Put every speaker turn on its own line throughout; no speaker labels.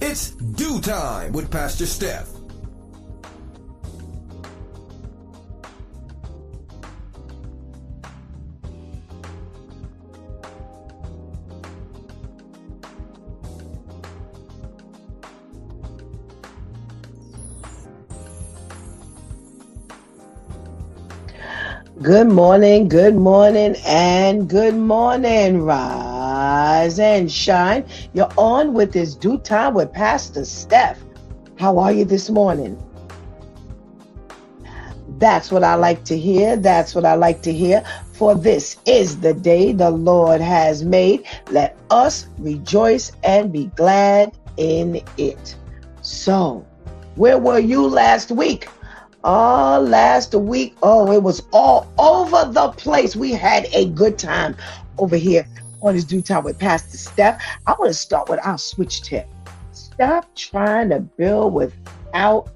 It's Do Time with Pastor Steph.
Good morning, and good morning. Rise and shine. You're on with this Do Time with Pastor Steph. How are you this morning? That's what I like to hear. That's what I like to hear. For this is the day the Lord has made. Let us rejoice and be glad in it. So, where were you last week? Last week, it was all over the place. We had a good time over here on this Do Time with Pastor Steph. I want to start with our switch tip. Stop trying to build without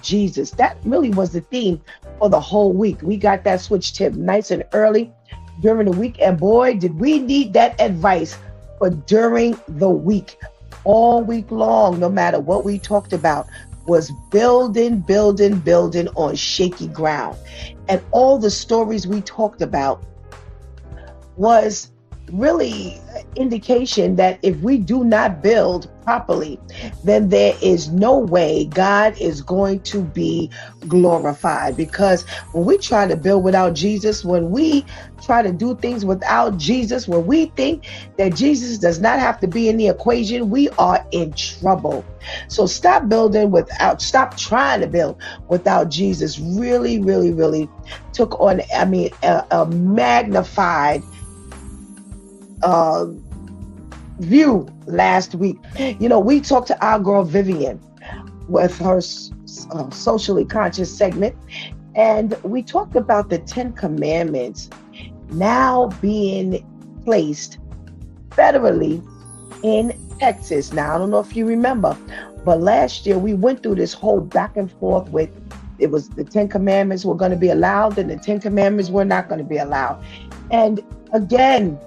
Jesus. That really was the theme for the whole week. We got that switch tip nice and early during the week. And boy, did we need that advice for during the week. All week long, no matter what we talked about, was building on shaky ground. And all the stories we talked about was really indication that if we do not build properly, then there is no way God is going to be glorified. Because when we try to build without Jesus, when we try to do things without Jesus, when we think that Jesus does not have to be in the equation, we are in trouble. So stop trying to build without Jesus. Really took on, a magnified view last week. We talked to our girl Vivian with her socially conscious segment, and we talked about the 10 commandments now being placed federally in Texas. Now, I don't know if you remember, but last year we went through this whole back and forth with it was the 10 commandments were going to be allowed and the 10 commandments were not going to be allowed. And again,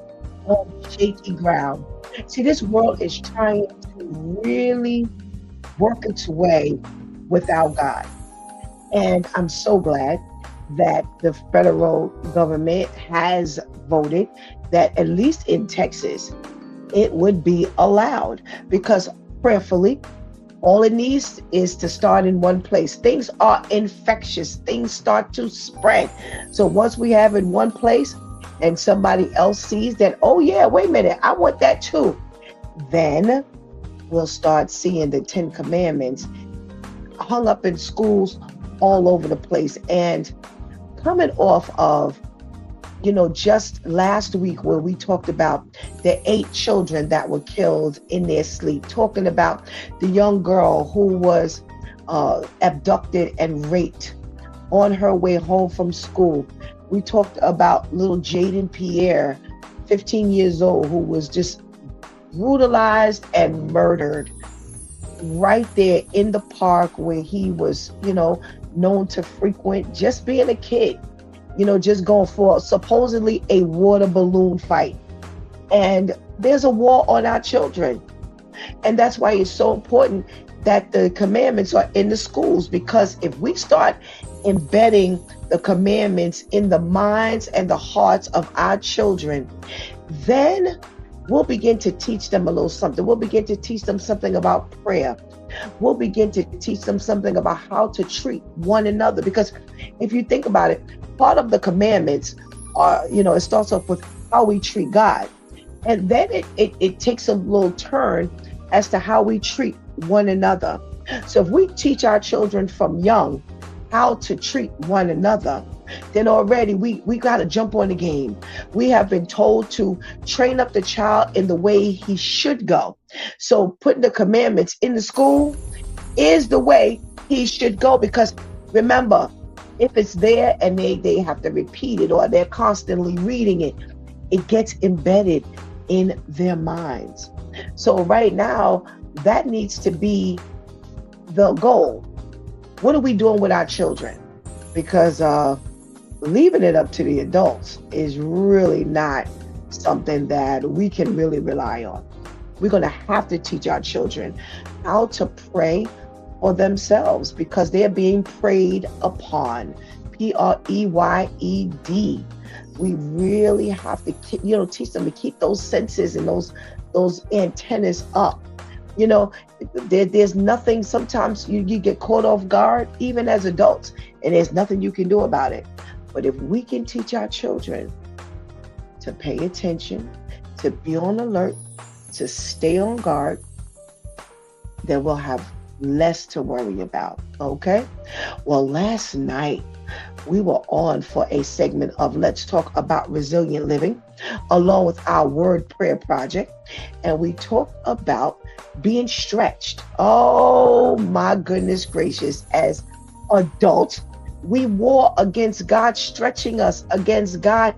on shaky ground. See, this world is trying to really work its way without God. And I'm so glad that the federal government has voted that at least in Texas, it would be allowed, because prayerfully, all it needs is to start in one place. Things are infectious. Things start to spread. So once we have it in one place, and somebody else sees that, oh yeah, wait a minute, I want that too, then we'll start seeing the 10 commandments hung up in schools all over the place. And coming off of, just last week where we talked about the 8 children that were killed in their sleep, talking about the young girl who was abducted and raped on her way home from school. We talked about little Jaden Pierre, 15 years old, who was just brutalized and murdered right there in the park where he was, known to frequent, just being a kid, just going for supposedly a water balloon fight. And there's a war on our children. And that's why it's so important that the commandments are in the schools, because if we start embedding the commandments in the minds and the hearts of our children, then we'll begin to teach them a little something. We'll begin to teach them something about prayer. We'll begin to teach them something about how to treat one another. Because if you think about it, part of the commandments are, it starts off with how we treat God. And then it takes a little turn as to how we treat one another. So if we teach our children from young how to treat one another, then already we got to jump on the game. We have been told to train up the child in the way he should go. So putting the commandments in the school is the way he should go, because remember, if it's there and they have to repeat it or they're constantly reading it, it gets embedded in their minds. So right now, that needs to be the goal. What are we doing with our children? Because leaving it up to the adults is really not something that we can really rely on. We're going to have to teach our children how to pray for themselves because they're being preyed upon. Preyed. We really have to teach them to keep those senses and those antennas up. You know, there's nothing, sometimes you get caught off guard, even as adults, and there's nothing you can do about it. But if we can teach our children to pay attention, to be on alert, to stay on guard, then we'll have less to worry about. Okay? Well, last night we were on for a segment of Let's Talk About Resilient Living, along with our Word Prayer Project. And we talked about being stretched. Oh my goodness gracious. As adults, we war against God stretching us, against God,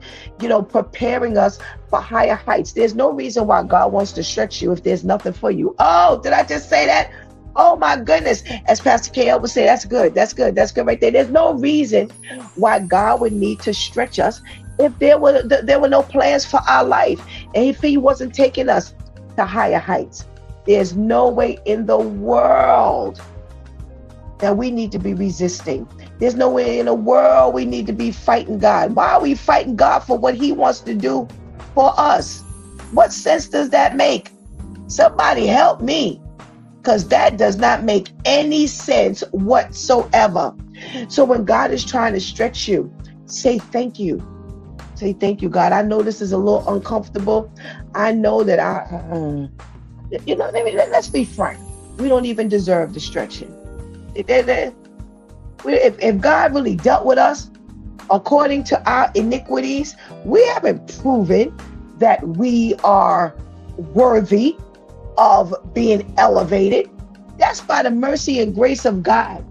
preparing us for higher heights. There's no reason why God wants to stretch you if there's nothing for you. Oh, did I just say that? Oh my goodness. As Pastor KL would say, that's good. That's good. That's good right there. There's no reason why God would need to stretch us if there were no plans for our life. And if he wasn't taking us to higher heights, there's no way in the world that we need to be resisting. There's no way in the world we need to be fighting God. Why are we fighting God for what he wants to do for us? What sense does that make? Somebody help me, because that does not make any sense whatsoever. So when God is trying to stretch you, say thank you. Say thank you, God. I know this is a little uncomfortable. I know that let's be frank. We don't even deserve the stretching. If God really dealt with us according to our iniquities, we haven't proven that we are worthy of being elevated. That's by the mercy and grace of God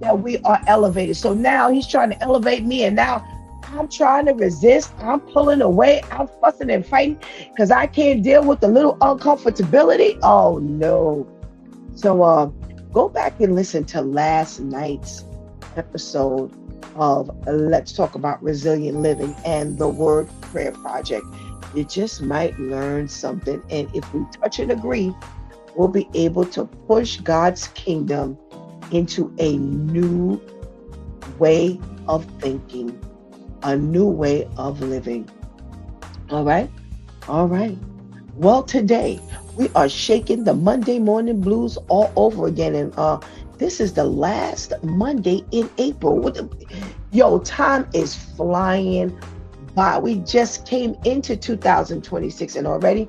that we are elevated. So now he's trying to elevate me, and now I'm trying to resist. I'm pulling away. I'm fussing and fighting because I can't deal with the little uncomfortability. Oh no. So go back and listen to last night's episode of Let's Talk About Resilient Living and the Word Prayer Project. You just might learn something. And if we touch and agree, we'll be able to push God's kingdom into a new way of thinking, a new way of living. All right? All right. Well, today we are shaking the Monday morning blues all over again. And this is the last Monday in April. Time is flying by. We just came into 2026 and already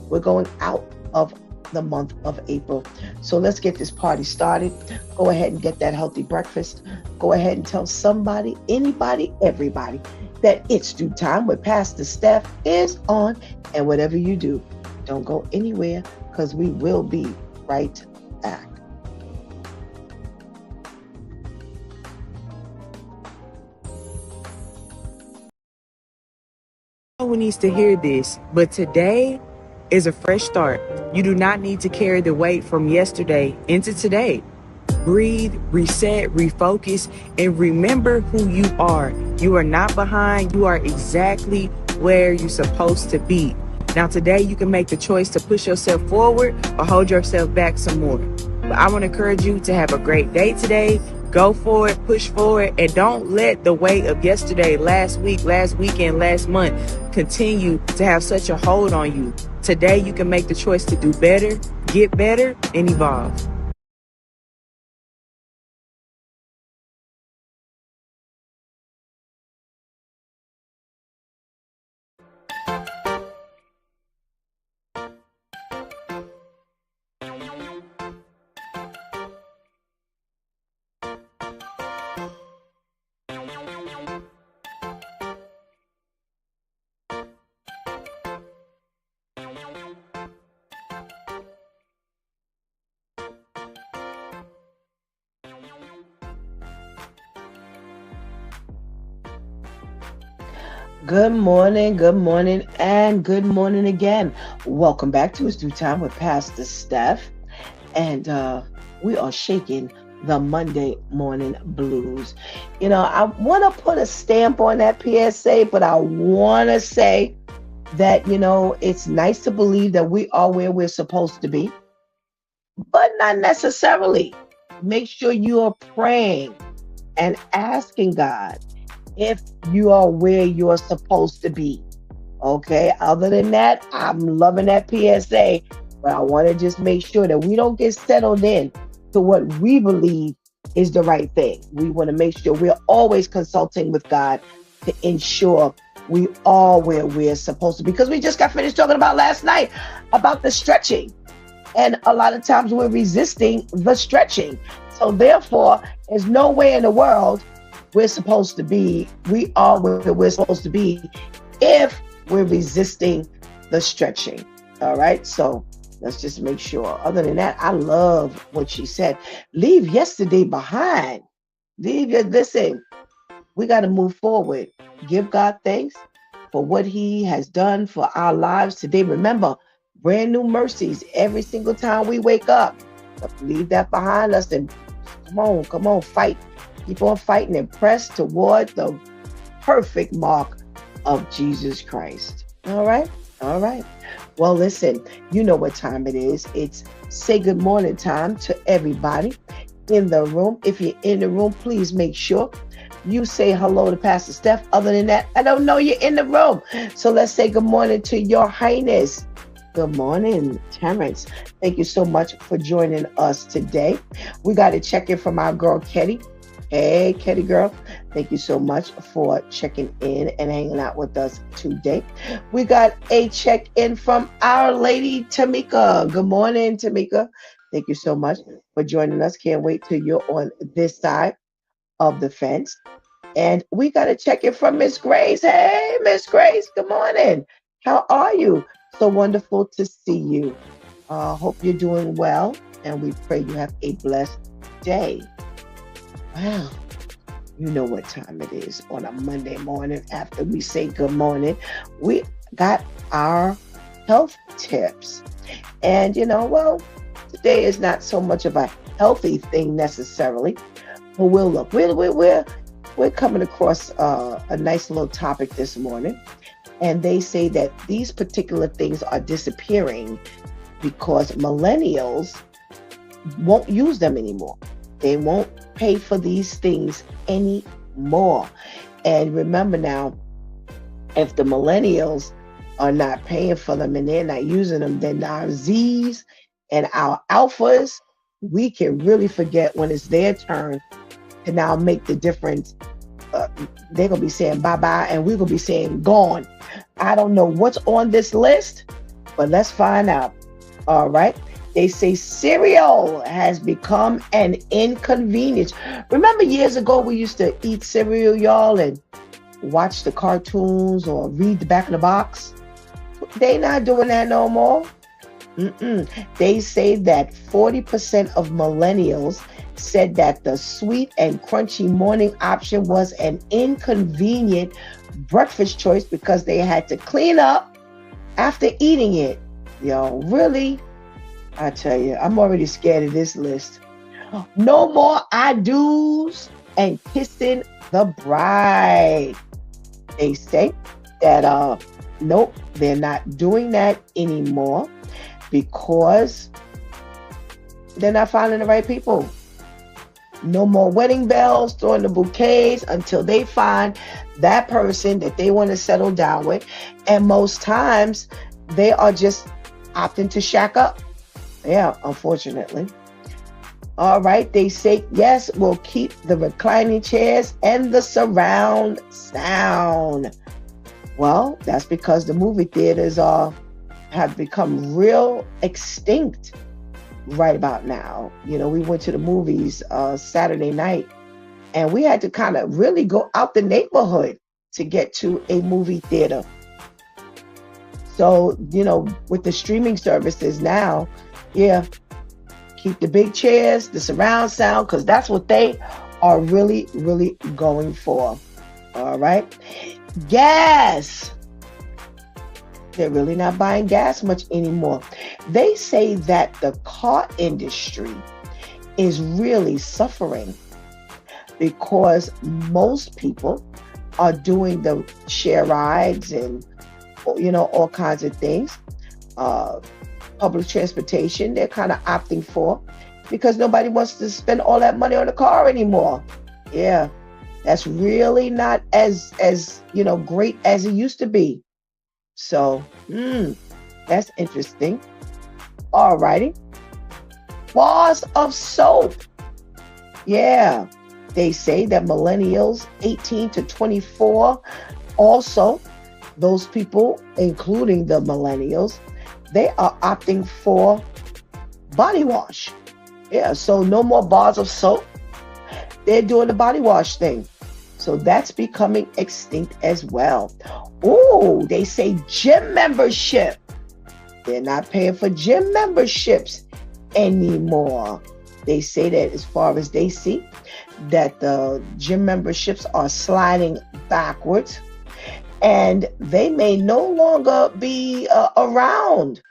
we're going out of the month of April. So let's get this party started. Go ahead and get that healthy breakfast. Go ahead and tell somebody, anybody, everybody that it's due time with Pastor Steph is on. And whatever you do, don't go anywhere because we will be right back.
No one needs to hear this, but today is a fresh start. You do not need to carry the weight from yesterday into today. Breathe, reset, refocus, and remember who you are. You are not behind. You are exactly where you're supposed to be. Now today you can make the choice to push yourself forward or hold yourself back some more. But I want to encourage you to have a great day today. Go for it, push forward, and don't let the weight of yesterday, last week, last weekend, last month continue to have such a hold on you. Today you can make the choice to do better, get better, and evolve.
Good morning, and good morning again. Welcome back to It's Due Time with Pastor Steph. And we are shaking the Monday morning blues. I want to put a stamp on that PSA, but I want to say that, it's nice to believe that we are where we're supposed to be. but not necessarily. Make sure you are praying and asking God if you are where you're supposed to be. Okay. Other than that, I'm loving that PSA, but I want to just make sure that we don't get settled in to what we believe is the right thing. We want to make sure we're always consulting with God to ensure we are where we're supposed to be. Because we just got finished talking about last night about the stretching. And a lot of times we're resisting the stretching. So therefore, there's no way in the world we are where we're supposed to be if we're resisting the stretching. All right. So let's just make sure. Other than that, I love what she said. Leave yesterday behind. Listen, we got to move forward. Give God thanks for what He has done for our lives today. Remember, brand new mercies every single time we wake up. Let's leave that behind us and come on, fight. Keep on fighting and press toward the perfect mark of Jesus Christ. All right? All right. Well, listen, you know what time it is. It's say good morning time to everybody in the room. If you're in the room, please make sure you say hello to Pastor Steph. Other than that, I don't know you're in the room. So let's say good morning to Your Highness. Good morning, Terrence. Thank you so much for joining us today. We got a check-in from our girl, Ketty. Hey, Ketty girl. Thank you so much for checking in and hanging out with us today. We got a check-in from our lady, Tamika. Good morning, Tamika. Thank you so much for joining us. Can't wait till you're on this side of the fence. And we got to check it from Miss Grace. Hey, Miss Grace, good morning. How are you? So wonderful to see you. Hope you're doing well, and we pray you have a blessed day. Wow, you know what time it is on a Monday morning after we say good morning. We got our health tips. And, today is not so much of a healthy thing necessarily, but we're coming across a nice little topic this morning, and they say that these particular things are disappearing because millennials won't use them anymore. They won't pay for these things anymore. And remember now, if the millennials are not paying for them and they're not using them, then our Z's and our alphas, we can really forget when it's their turn to now make the difference. They're going to be saying bye-bye and we're going to be saying gone. I don't know what's on this list, but let's find out. All right. They say cereal has become an inconvenience. Remember years ago we used to eat cereal, y'all, and watch the cartoons or read the back of the box? They not doing that no more. They say that 40% of millennials said that the sweet and crunchy morning option was an inconvenient breakfast choice because they had to clean up after eating it. Yo, really? I tell you, I'm already scared of this list. No more I do's and kissing the bride. They say that nope, they're not doing that anymore because they're not finding the right people. No more wedding bells, throwing the bouquets until they find that person that they want to settle down with. And most times they are just opting to shack up. Yeah, unfortunately. All right, they say, yes, we'll keep the reclining chairs and the surround sound. Well, that's because the movie theaters have become real extinct right about now. We went to the movies Saturday night, and we had to kind of really go out the neighborhood to get to a movie theater. So, with the streaming services now, yeah, keep the big chairs, the surround sound, because that's what they are really, really going for. All right. Gas. They're really not buying gas much anymore. They say that the car industry is really suffering because most people are doing the share rides and, all kinds of things. Public transportation, they're kind of opting for because nobody wants to spend all that money on a car anymore. Yeah, that's really not as great as it used to be. So, that's interesting. All righty. Bars of soap. Yeah, they say that millennials 18 to 24, also, those people, including the millennials, they are opting for body wash. Yeah, so no more bars of soap. They're doing the body wash thing. So that's becoming extinct as well. Oh, they say gym membership. They're not paying for gym memberships anymore. They say that as far as they see, that the gym memberships are sliding backwards and they may no longer be around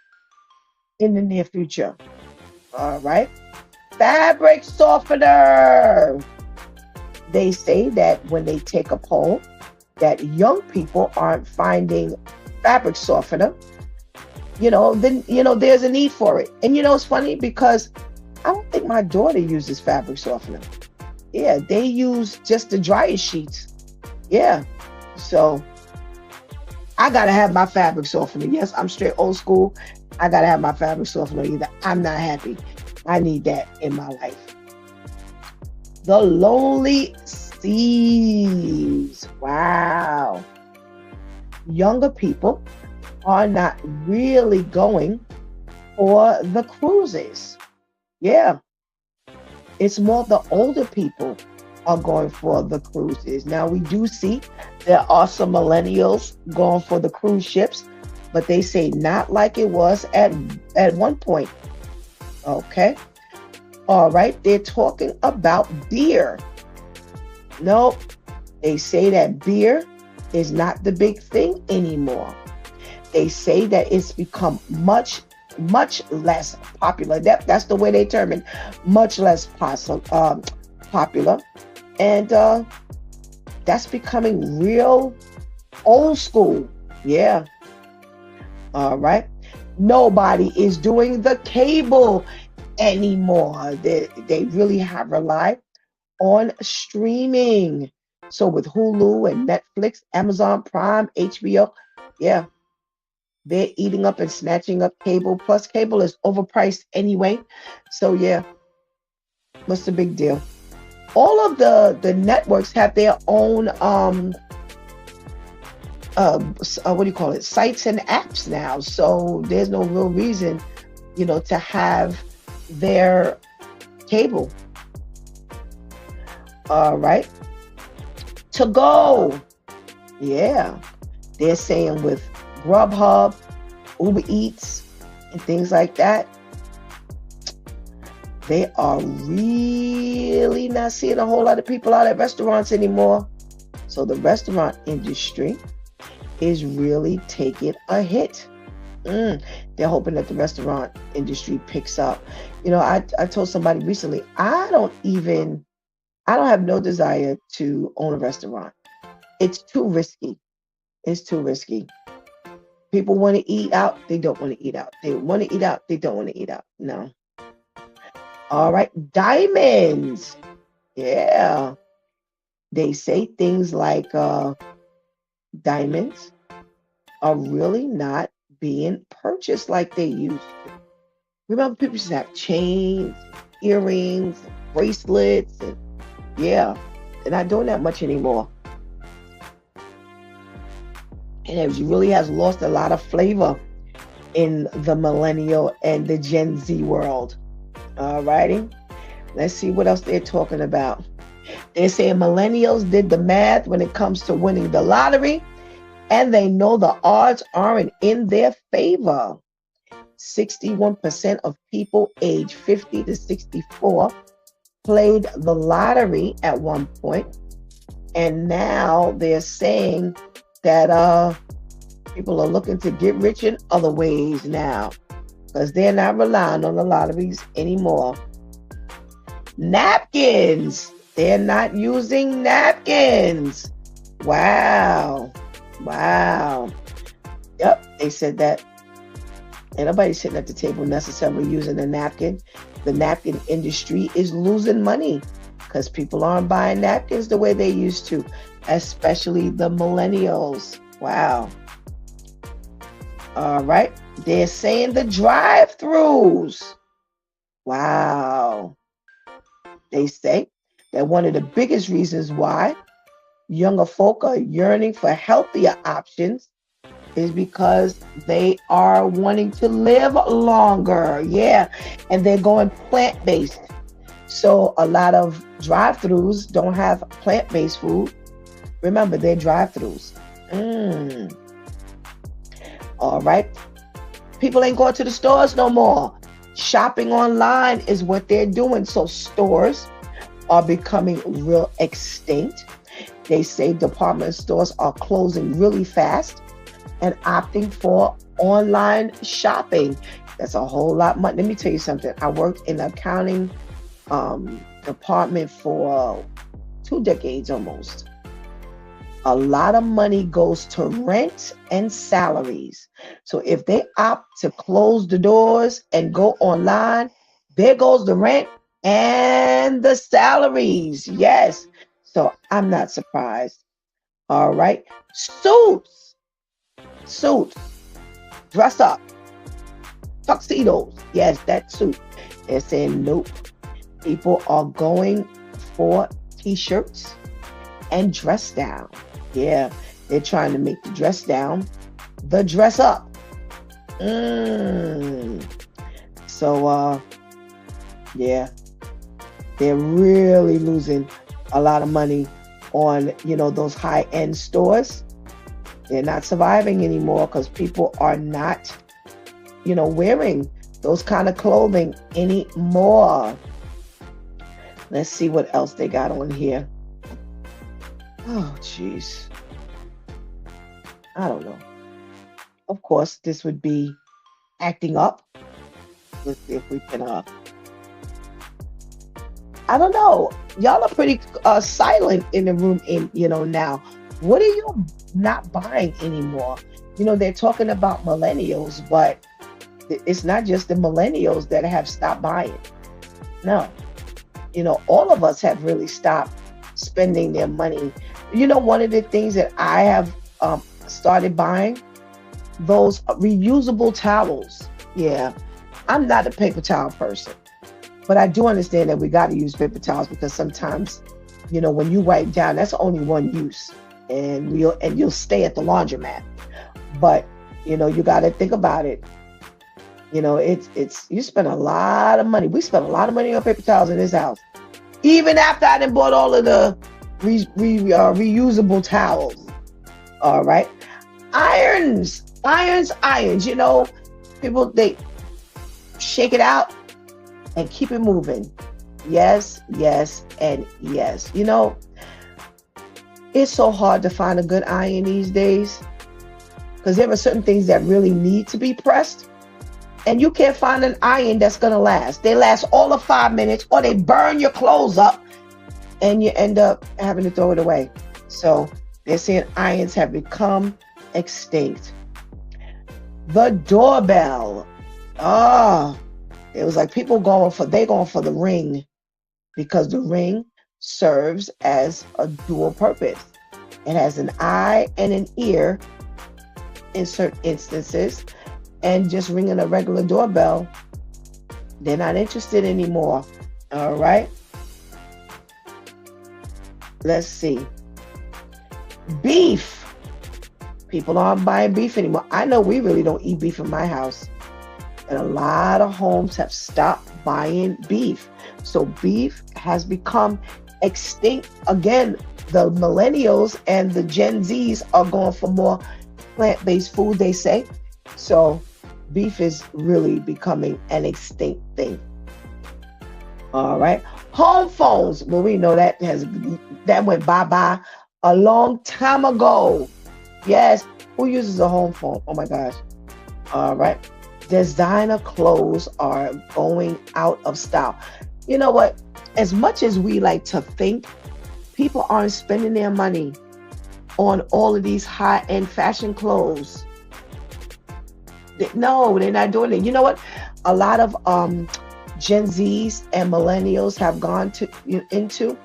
in the near future. All right. Fabric softener. They say that when they take a poll, that young people aren't finding fabric softener, then, there's a need for it. And, it's funny because I don't think my daughter uses fabric softener. Yeah, they use just the dryer sheets. Yeah. So I got to have my fabric softener. Yes, I'm straight old school. I got to have my fabric softener either. I'm not happy. I need that in my life. The lonely seas. Wow. Younger people are not really going for the cruises. Yeah. It's more the older people are going for the cruises. Now, we do see there are some millennials going for the cruise ships, but they say not like it was at one point. Okay. All right. They're talking about beer. Nope. They say that beer is not the big thing anymore. They say that it's become much less popular. That's the way they term it. Much less popular. And that's becoming real old school. Yeah. All right. Nobody is doing the cable anymore. They really have relied on streaming. So with Hulu and Netflix, Amazon Prime, HBO, yeah, they're eating up and snatching up cable. Plus, cable is overpriced anyway. So yeah, what's the big deal? All of the networks have their own what do you call it? Sites and apps now. So there's no real reason, to have their cable. All right. To go. Yeah. They're saying with Grubhub, Uber Eats, and things like that, they are really not seeing a whole lot of people out at restaurants anymore. So the restaurant industry is really taking a hit. They're hoping that the restaurant industry picks up. I told somebody recently, I don't have no desire to own a restaurant. It's too risky. It's too risky. People want to eat out. They don't want to eat out. They want to eat out. They don't want to eat out. No. All right. Diamonds. Yeah. They say things like diamonds are really not being purchased like they used to. Remember, people used to have chains, earrings, bracelets, and yeah, they're not doing that much anymore. And it really has lost a lot of flavor in the millennial and the Gen Z world. All righty. Let's see what else they're talking about. They're saying millennials did the math when it comes to winning the lottery, and they know the odds aren't in their favor. 61% of people age 50 to 64 played the lottery at one point, and now they're saying that people are looking to get rich in other ways now because they're not relying on the lotteries anymore. Napkins. They're not using napkins. Wow. Yep, they said that Ain't nobody sitting at the table necessarily using a napkin. The napkin industry is losing money because people aren't buying napkins the way they used to, especially the millennials. Wow. All right. They're saying the drive-throughs. Wow. They say that one of the biggest reasons why younger folk are yearning for healthier options is because they are wanting to live longer. Yeah. And they're going plant-based. So a lot of drive-throughs don't have plant-based food. Remember, they're drive-throughs. All right. People ain't going to the stores no more. Shopping online is what they're doing. So stores are becoming real extinct. They say department stores are closing really fast and opting for online shopping. That's a whole lot money. Let me tell you something. I worked in the accounting department for 2 decades almost. A lot of money goes to rent and salaries. So if they opt to close the doors and go online, there goes the rent and the salaries. Yes. So I'm not surprised. All right. Suits, dress up, tuxedos. Yes, that suit. They're saying nope. People are going for t-shirts and dress down. Yeah, they're trying to make the dress down the dress up. So, yeah, they're really losing a lot of money on, those high-end stores. They're not surviving anymore because people are not, wearing those kind of clothing anymore. Let's see what else they got on here. Oh, jeez. I don't know. Of course, this would be acting up. Let's see if we can, I don't know. Y'all are pretty silent in the room now. What are you not buying anymore? They're talking about millennials, but it's not just the millennials that have stopped buying. No. All of us have really stopped spending their money. One of the things that I have started buying, those reusable towels. Yeah, I'm not a paper towel person, but I do understand that we got to use paper towels because sometimes, when you wipe down, that's only one use, and you'll stay at the laundromat. But you got to think about it. It's you spend a lot of money. We spend a lot of money on paper towels in this house, even after I done bought all of the reusable towels. All right. Irons. People, they shake it out and keep it moving. Yes, and yes. It's so hard to find a good iron these days because there are certain things that really need to be pressed. And you can't find an iron that's going to last. They last all of 5 minutes, or they burn your clothes up and you end up having to throw it away. So they're saying irons have become extinct. The doorbell. It was like people going for the Ring because the Ring serves as a dual purpose. It has an eye and an ear in certain instances. And just ringing a regular doorbell, they're not interested anymore. All right. Let's see. Beef. People aren't buying beef anymore. I know we really don't eat beef in my house. And a lot of homes have stopped buying beef. So beef has become extinct. Again, the millennials and the Gen Zs are going for more plant-based food, they say. So beef is really becoming an extinct thing. All right. Home phones. Well, we know that went bye-bye a long time ago. Yes. Who uses a home phone? Oh my gosh. All right. Designer clothes are going out of style. You know what? As much as we like to think, people aren't spending their money on all of these high-end fashion clothes. No, they're not doing it. You know what? A lot of Gen Zs and millennials have gone to into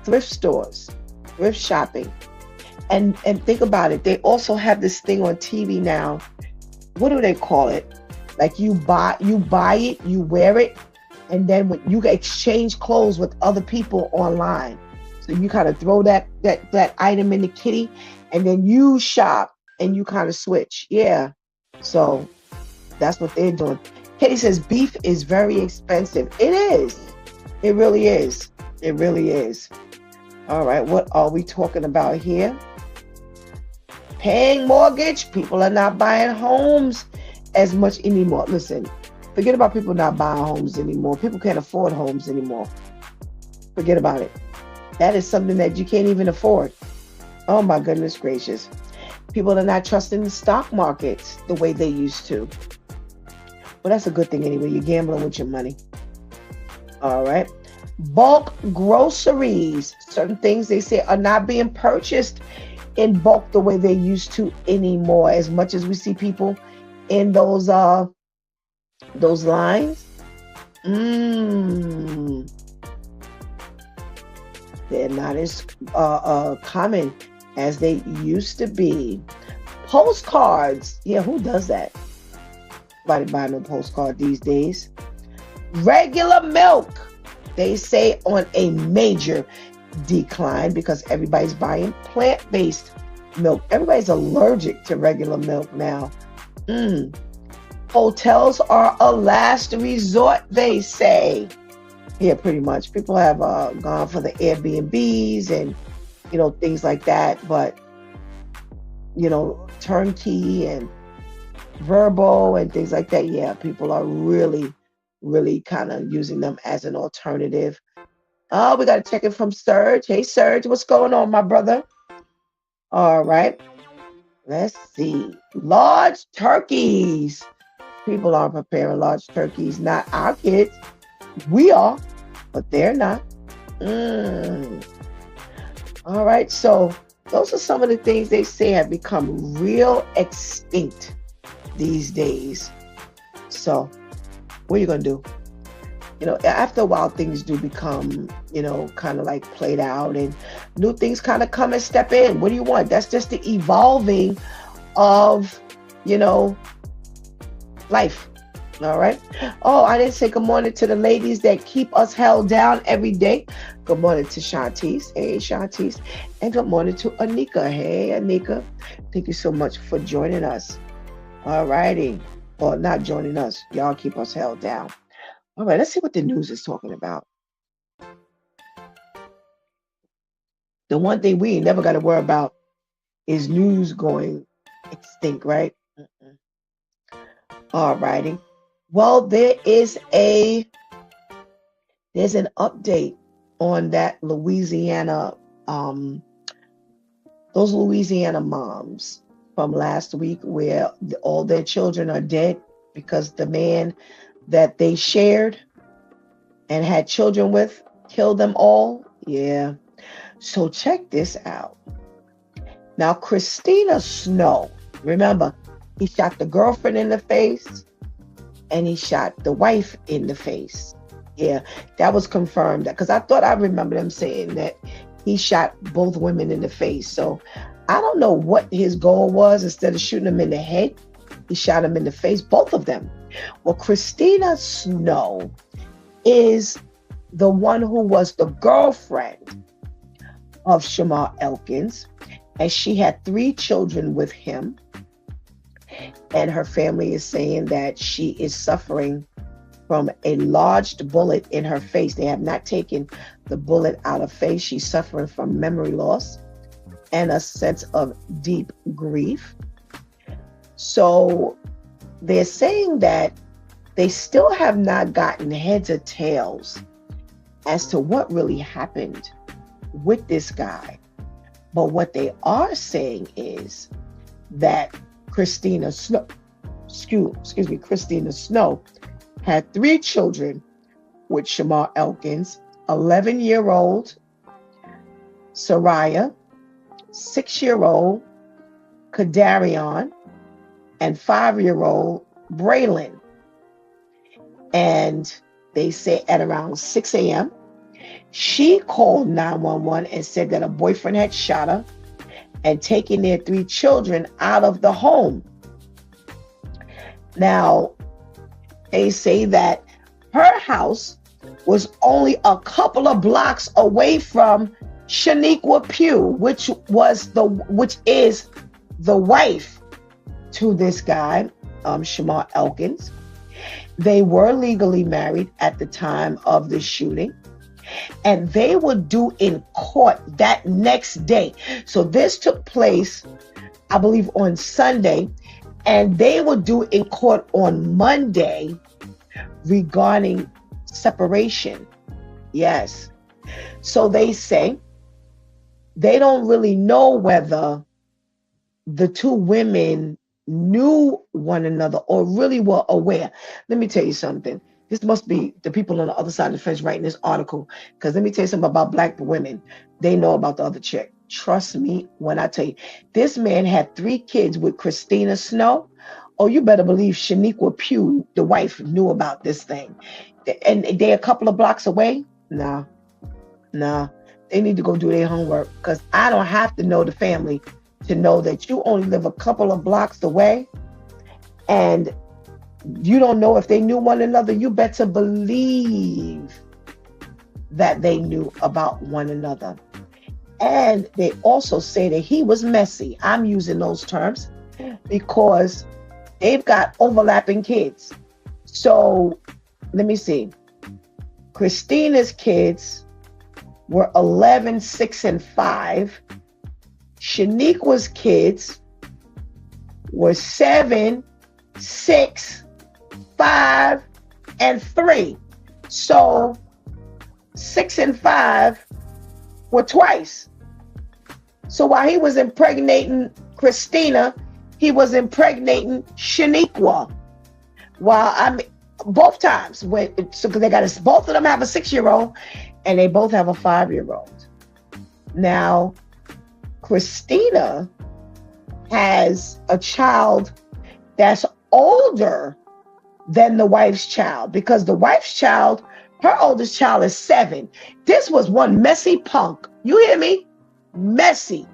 thrift stores, thrift shopping, and think about it. They also have this thing on TV now. What do they call it? Like you buy it, you wear it, and then when you exchange clothes with other people online. So you kind of throw that item in the kitty, and then you shop and you kind of switch. Yeah. So that's what they're doing. Katie says beef is very expensive. It is. It really is. It really is. All right. What are we talking about here? Paying mortgage. People are not buying homes as much anymore. Listen, forget about people not buying homes anymore. People can't afford homes anymore. Forget about it. That is something that you can't even afford. Oh my goodness gracious. People are not trusting the stock markets the way they used to. Well, that's a good thing anyway. You're gambling with your money. All right. Bulk groceries. Certain things they say are not being purchased in bulk the way they used to anymore. As much as we see people in those lines, they're not as common as they used to be. Postcards. Yeah, who does that? Nobody buy no postcard these days. Regular milk, they say, on a major decline because everybody's buying plant-based milk. Everybody's allergic to regular milk now. Hotels are a last resort, they say. Yeah, pretty much. People have gone for the Airbnbs and, things like that. But, turnkey and Verbo and things like that. Yeah, people are really, really kind of using them as an alternative. Oh, we got to check it from Serge. Hey, Serge, what's going on, my brother? All right. Let's see. Large turkeys. People aren't preparing large turkeys. Not our kids. We are, but they're not. All right. So those are some of the things they say have become real extinct these days. So what are you going to do? After a while, things do become, kind of like played out and new things kind of come and step in. What do you want? That's just the evolving of, life. All right. Oh, I didn't say good morning to the ladies that keep us held down every day. Good morning to Shantice. Hey, Shantice. And good morning to Anika. Hey, Anika. Thank you so much for joining us. All righty. Well, not joining us. Y'all keep us held down. All right, let's see what the news is talking about. The one thing we ain't never got to worry about is news going extinct, right? All righty. Well, there's an update on that Louisiana, those Louisiana moms from last week where all their children are dead because the man that they shared and had children with killed them all. Yeah. So check this out. Now, Christina Snow, remember, he shot the girlfriend in the face and he shot the wife in the face. Yeah, that was confirmed because I thought I remember them saying that he shot both women in the face. So I don't know what his goal was. Instead of shooting them in the head, he shot them in the face, both of them. Well, Christina Snow is the one who was the girlfriend of Shamar Elkins, and she had 3 children with him. And her family is saying that she is suffering from a lodged bullet in her face. They have not taken the bullet out of face. She's suffering from memory loss and a sense of deep grief. So they're saying that they still have not gotten heads or tails as to what really happened with this guy. But what they are saying is that Christina Snow had 3 children with Shamar Elkins, 11-year-old Soraya, 6-year-old Kadarion, and 5-year-old Braylon. And they say at around 6 a.m., she called 911 and said that her boyfriend had shot her and taken their 3 children out of the home. Now, they say that her house was only a couple of blocks away from Shaniqua Pugh, which is the wife to this guy, Shamar Elkins. They were legally married at the time of the shooting, and they were due in court that next day. So this took place, I believe, on Sunday, and they were due in court on Monday regarding separation. Yes. So they say they don't really know whether the 2 women knew one another or really were aware. Let me tell you something. This must be the people on the other side of the fence writing this article, because let me tell you something about black women. They know about the other chick. Trust me when I tell you. This man had 3 kids with Christina Snow. Oh, you better believe Shaniqua Pugh, the wife, knew about this thing. And they're a couple of blocks away? Nah. They need to go do their homework, because I don't have to know the family to know that you only live a couple of blocks away and you don't know if they knew one another. You better believe that they knew about one another. And they also say that he was messy. I'm using those terms because they've got overlapping kids. So let me see. Christina's kids were 11, 6, and 5. Shaniqua's kids were 7, 6, 5, and 3. So 6 and 5 were twice. So while he was impregnating Christina, he was impregnating Shaniqua. While both times, because they got both of them have a 6-year-old, and they both have a 5-year-old. Now, Christina has a child that's older than the wife's child, because the wife's child, her oldest child, is 7. This was one messy punk. You hear me? Messy.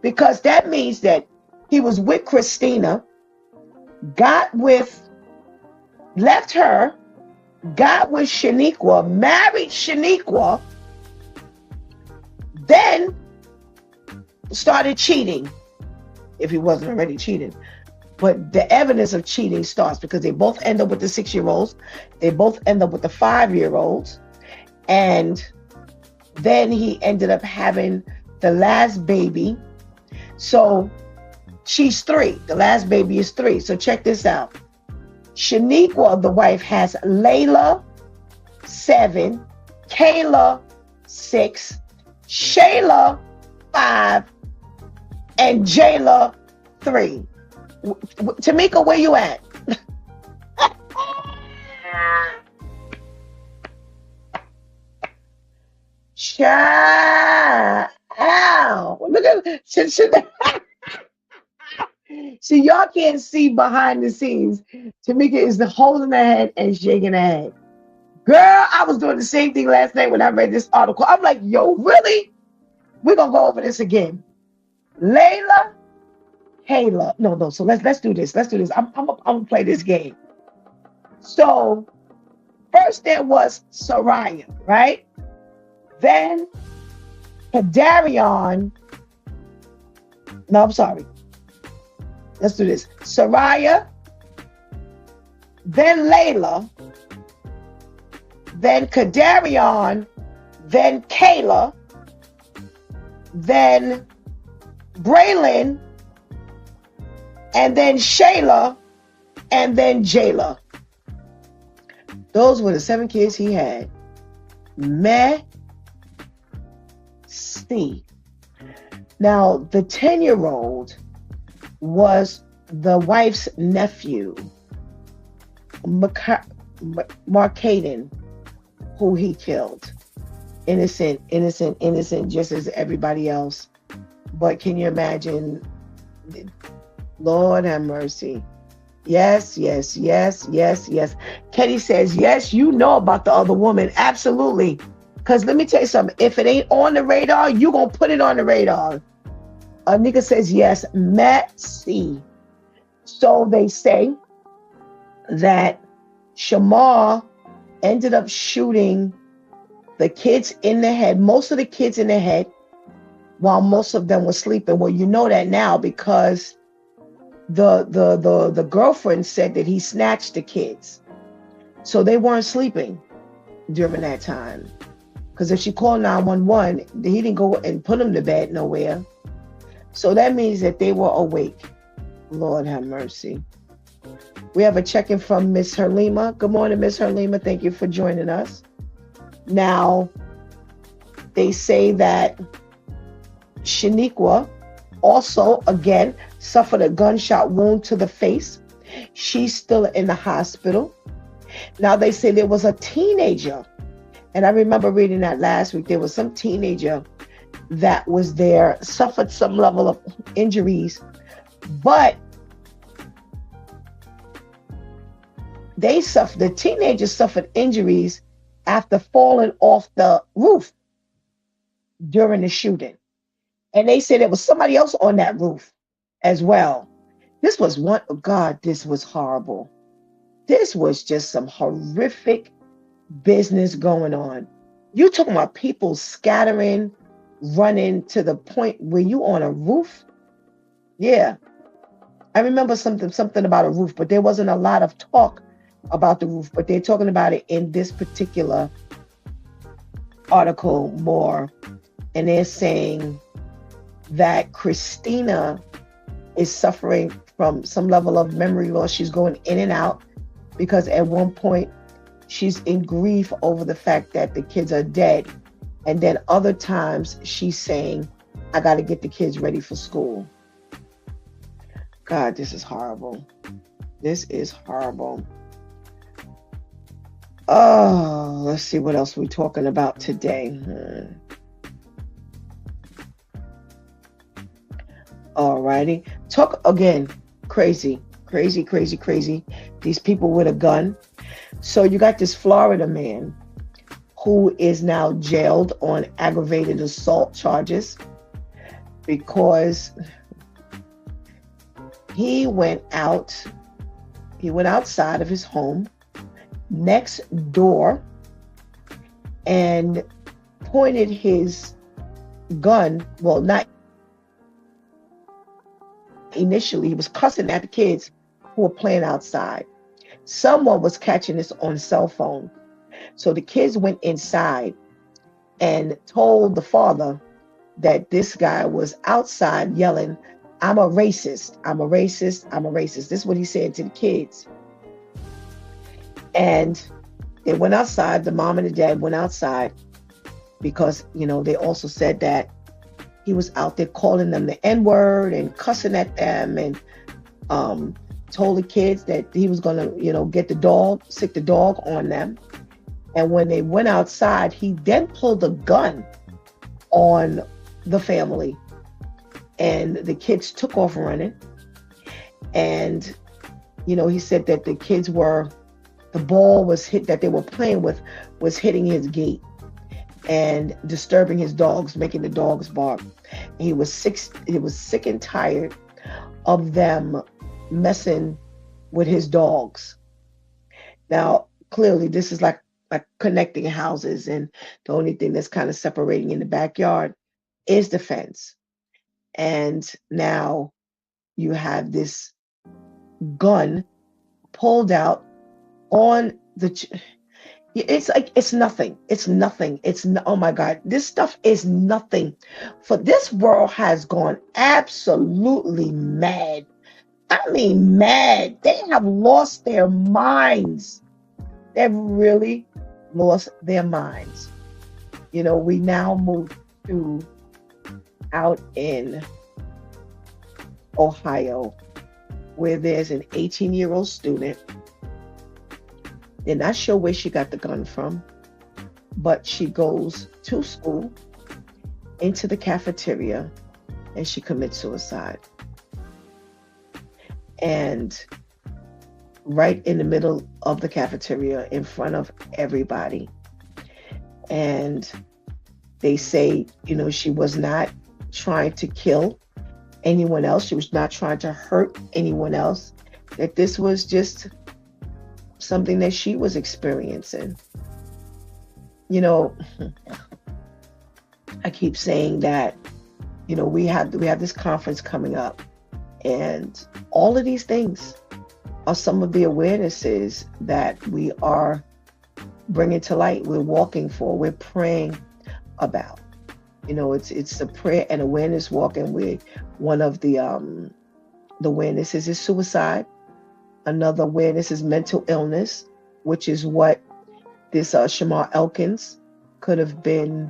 Because that means that he was with Christina, left her, got with Shaniqua, married Shaniqua, then started cheating, if he wasn't already cheating. But the evidence of cheating starts because they both end up with the 6-year-olds. They both end up with the 5-year-olds. And then he ended up having the last baby. So she's 3. The last baby is 3. So check this out. Shaniqua, the wife, has Layla, 7, Kayla, 6, Shayla, 5, and Jayla, 3. Tamika, where you at? Child. Look at see, y'all can't see behind the scenes. Tamika is holding her head and shaking her head. Girl, I was doing the same thing last night when I read this article. I'm like, yo, really? We're gonna go over this again. Layla, Kayla. No. So let's do this. I'm gonna play this game. So first there was Soraya, right? Then Kadarion. No, I'm sorry. Let's do this. Soraya, then Layla, then Kadarion, then Kayla, then Braylon, and then Shayla, and then Jayla. Those were the 7 kids he had. Messy. Now, the 10-year-old was the wife's nephew, Marcaden, who he killed. Innocent, just as everybody else. But can you imagine? Lord have mercy. Yes, yes, yes, yes, yes. Kenny says, yes, you know about the other woman. Absolutely. Because let me tell you something. If it ain't on the radar, you going to put it on the radar. A nigga says, yes, Matt C. So they say that Shamar ended up shooting the kids in the head, most of the kids in the head, while most of them were sleeping. Well, you know that now because the girlfriend said that he snatched the kids. So they weren't sleeping during that time. Because if she called 911, he didn't go and put them to bed nowhere. So that means that they were awake. Lord have mercy. We have a check-in from Miss Herlima. Good morning, Miss Herlima. Thank you for joining us. Now, they say that Shaniqua also, again, suffered a gunshot wound to the face. She's still in the hospital. Now, they say there was a teenager, and I remember reading that last week. There was some teenager that was there, suffered some level of injuries, but the teenager suffered injuries after falling off the roof during the shooting. And they said there was somebody else on that roof as well. This was this was horrible. This was just some horrific business going on. You talking about people scattering, running to the point where you on a roof? Yeah. I remember something about a roof, but there wasn't a lot of talk about the roof, but they're talking about it in this particular article more. And they're saying that Christina is suffering from some level of memory loss. She's going in and out because at one point she's in grief over the fact that the kids are dead. And then other times she's saying, I got to get the kids ready for school. God, this is horrible. This is horrible. Oh, let's see what else we're talking about today. Alrighty. Talk again. Crazy. These people with a gun. So you got this Florida man who is now jailed on aggravated assault charges because he went outside of his home next door and pointed his gun, well, not initially, he was cussing at the kids who were playing outside. Someone was catching this on cell phone. So the kids went inside and told the father that this guy was outside yelling, I'm a racist, I'm a racist, I'm a racist. This is what he said to the kids. And they went outside, the mom and the dad went outside because, they also said that he was out there calling them the N-word and cussing at them and told the kids that he was going to, get the dog, sick the dog on them. And when they went outside, he then pulled a gun on the family. And the kids took off running. And, he said that the kids the ball was hit that they were playing with was hitting his gate and disturbing his dogs, making the dogs bark. He was sick and tired of them messing with his dogs. Now, clearly, this is like connecting houses, and the only thing that's kind of separating in the backyard is the fence. And now you have this gun pulled out on it's like, it's nothing. Oh my God, this stuff is nothing. For this world has gone absolutely mad. I mean, mad. They have lost their minds. They've really lost their minds. We now move to out in Ohio, where there's an 18-year-old student. They're not sure where she got the gun from, but she goes to school, into the cafeteria, and she commits suicide. And right in the middle of the cafeteria in front of everybody. And they say, she was not trying to kill anyone else. She was not trying to hurt anyone else. That this was just something that she was experiencing. I keep saying that, we have this conference coming up, and all of these things are some of the awarenesses that we are bringing to light. We're walking for. We're praying about. It's a prayer and awareness walk, and one of the awarenesses is suicide. Another awareness is mental illness, which is what this Shamar Elkins could have been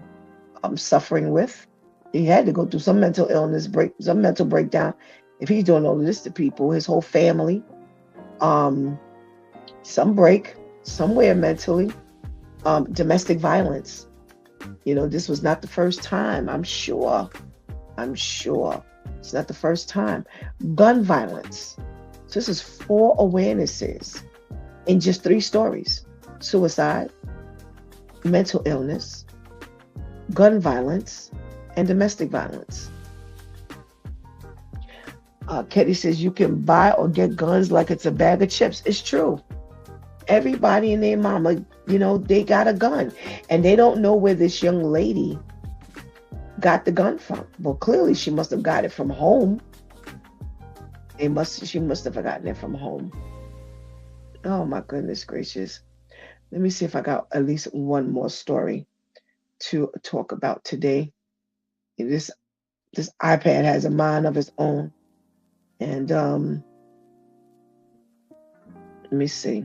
suffering with. He had to go through some mental illness, some mental breakdown. If he's doing all of this to people, his whole family, some break somewhere mentally, domestic violence. This was not the first time. I'm sure it's not the first time. Gun violence. So this is 4 awarenesses in just 3 stories: suicide, mental illness, gun violence, and domestic violence. Ketty says you can buy or get guns like it's a bag of chips. It's true. Everybody and their mama, they got a gun, and they don't know where this young lady got the gun from. Well, clearly she must have got it from home. She must have gotten it from home. Oh my goodness gracious. Let me see if I got at least one more story to talk about today. This iPad has a mind of its own. And let me see.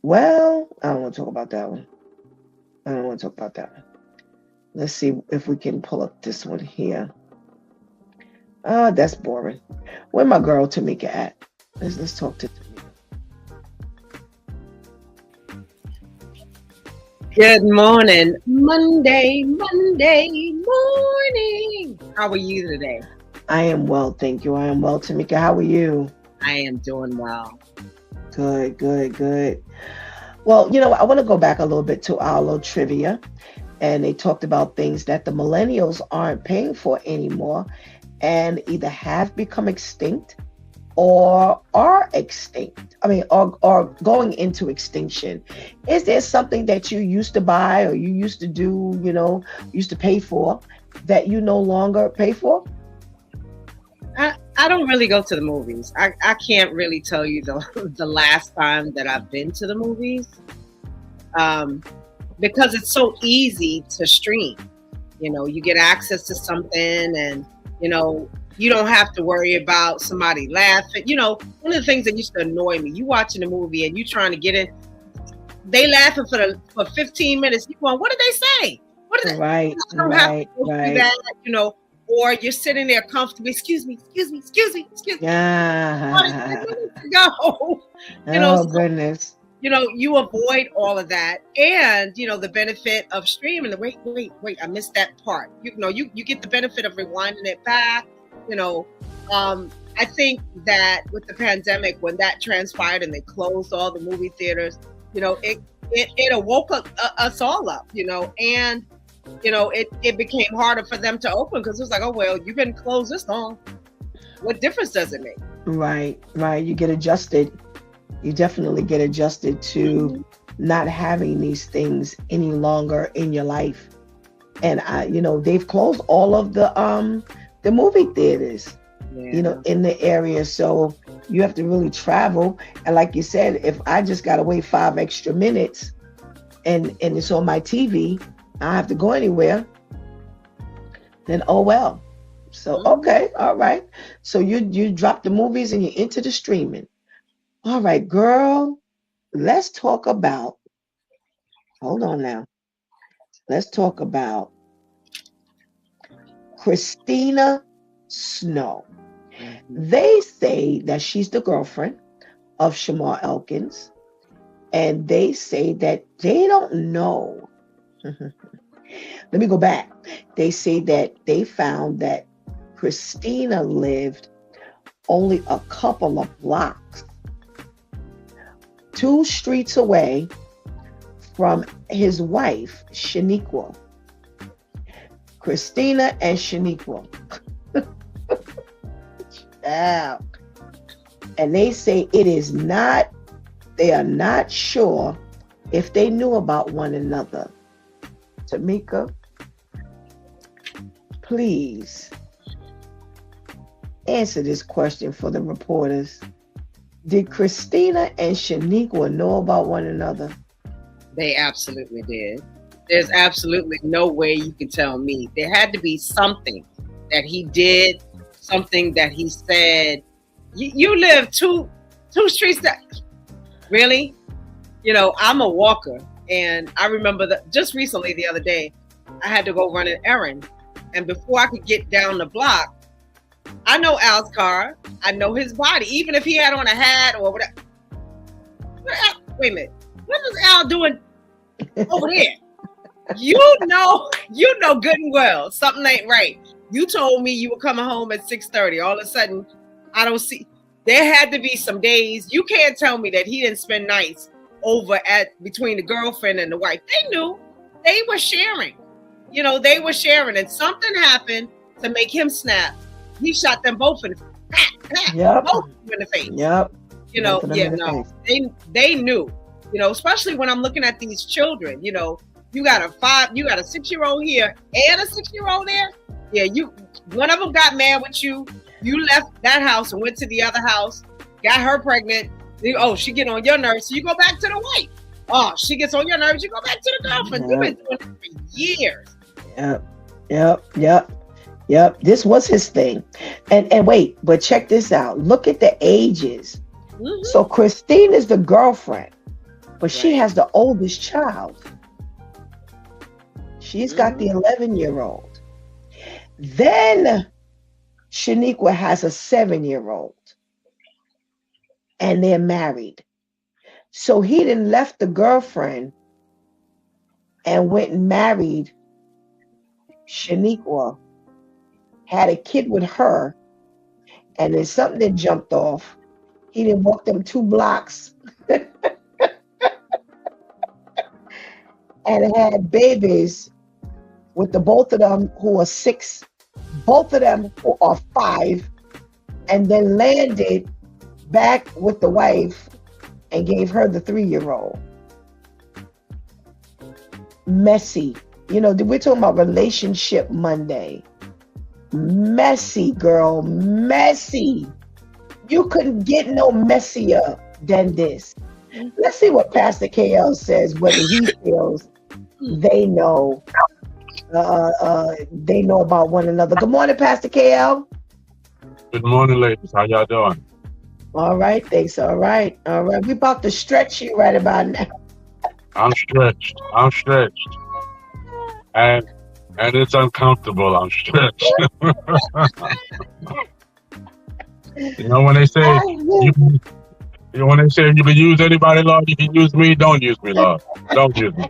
Well, I don't want to talk about that one. Let's see if we can pull up this one here. That's boring. Where my girl Tamika at? Let's talk to Tamika.
Good morning. Monday morning. How are you today?
I am well, thank you. I am well, Tamika. How are you?
I am doing well.
Good. Well, I want to go back a little bit to our little trivia. And they talked about things that the millennials aren't paying for anymore and either have become extinct or are extinct. Or going into extinction. Is there something that you used to buy or you used to do, used to pay for that you no longer pay for?
I don't really go to the movies. I can't really tell you the last time that I've been to the movies, because it's so easy to stream. You get access to something, and you don't have to worry about somebody laughing. One of the things that used to annoy me, you watching a movie and you trying to get in, they laughing for 15 minutes. You going, what did they say? What did they?
Right.
I don't have to go through that, or you're sitting there comfortably. Excuse me.
Yeah.
Go.
Goodness.
You avoid all of that, and the benefit of streaming. Wait, I missed that part. You get the benefit of rewinding it back. I think that with the pandemic, when that transpired and they closed all the movie theaters, it awoke us all up, and it became harder for them to open, because it was like, oh well, you've been closed this long. What difference does it make?
Right. You get adjusted. You definitely get adjusted to not having these things any longer in your life. And they've closed all of the movie theaters, in the area. So you have to really travel. And like you said, if I just got to wait 5 extra minutes and it's on my TV, I don't have to go anywhere, then oh well. So, okay, all right. So you drop the movies and you're into the streaming. All right, girl, let's talk about, hold on now. Let's talk about Christina Snow. They say that she's the girlfriend of Shamar Elkins, and they say that they don't know. Let me go back. They say that they found that Christina lived only a couple of blocks, 2 streets away from his wife, Shaniqua. Christina and Shaniqua. Yeah. And they say they are not sure if they knew about one another. Tamika, please answer this question for the reporters. Did Christina and Shaniqua know about one another?
They absolutely did. There's absolutely no way you can tell me. There had to be something that he did, something that he said. You live two streets that, really? You know, I'm a walker, and I remember that just recently, the other day, I had to go run an errand, and before I could get down the block, I know Al's car, I know his body, even if he had on a hat or whatever. Wait a minute, what is Al doing over there? You know good and well something ain't right. You told me you were coming home at 6:30. All of a sudden, I don't see. There had to be some days. You can't tell me that he didn't spend nights over between the girlfriend and the wife. They knew. They were sharing. You know, they were sharing, and something happened to make him snap. He shot them both in the face.
Yep.
Both in the face.
Yep.
You know, they knew. You know, especially when I'm looking at these children. You know, you got a 6-year-old here and a 6-year-old there. Yeah, one of them got mad with you. You left that house and went to the other house, got her pregnant. Oh, she get on your nerves, so you go back to the wife. Oh, she gets on your nerves, you go back to the girlfriend. You've been doing it for years.
Yep. This was his thing. And wait, but check this out. Look at the ages. Mm-hmm. So Christine is the girlfriend, but she has the oldest child. She's got the 11-year-old. Then Shaniqua has a 7-year-old. And they're married. So he then left the girlfriend and went and married Shaniqua, had a kid with her, and then something that jumped off. He didn't walk them 2 blocks and had babies with the both of them who are 6, both of them who are 5, and then landed back with the wife and gave her the 3-year-old. Messy. You know, we're talking about Relationship Monday. Messy, girl. Messy. You couldn't get no messier than this. Let's see what Pastor KL says, whether he feels they know about one another. Good morning, Pastor KL.
Good morning, ladies. How y'all doing?
All right, thanks. All right. We're about to stretch you right about now.
I'm stretched. And it's uncomfortable. I'm stretched. You know when they say when they say you can use anybody, Lord, you can use me. Don't use me, Lord. Don't use me.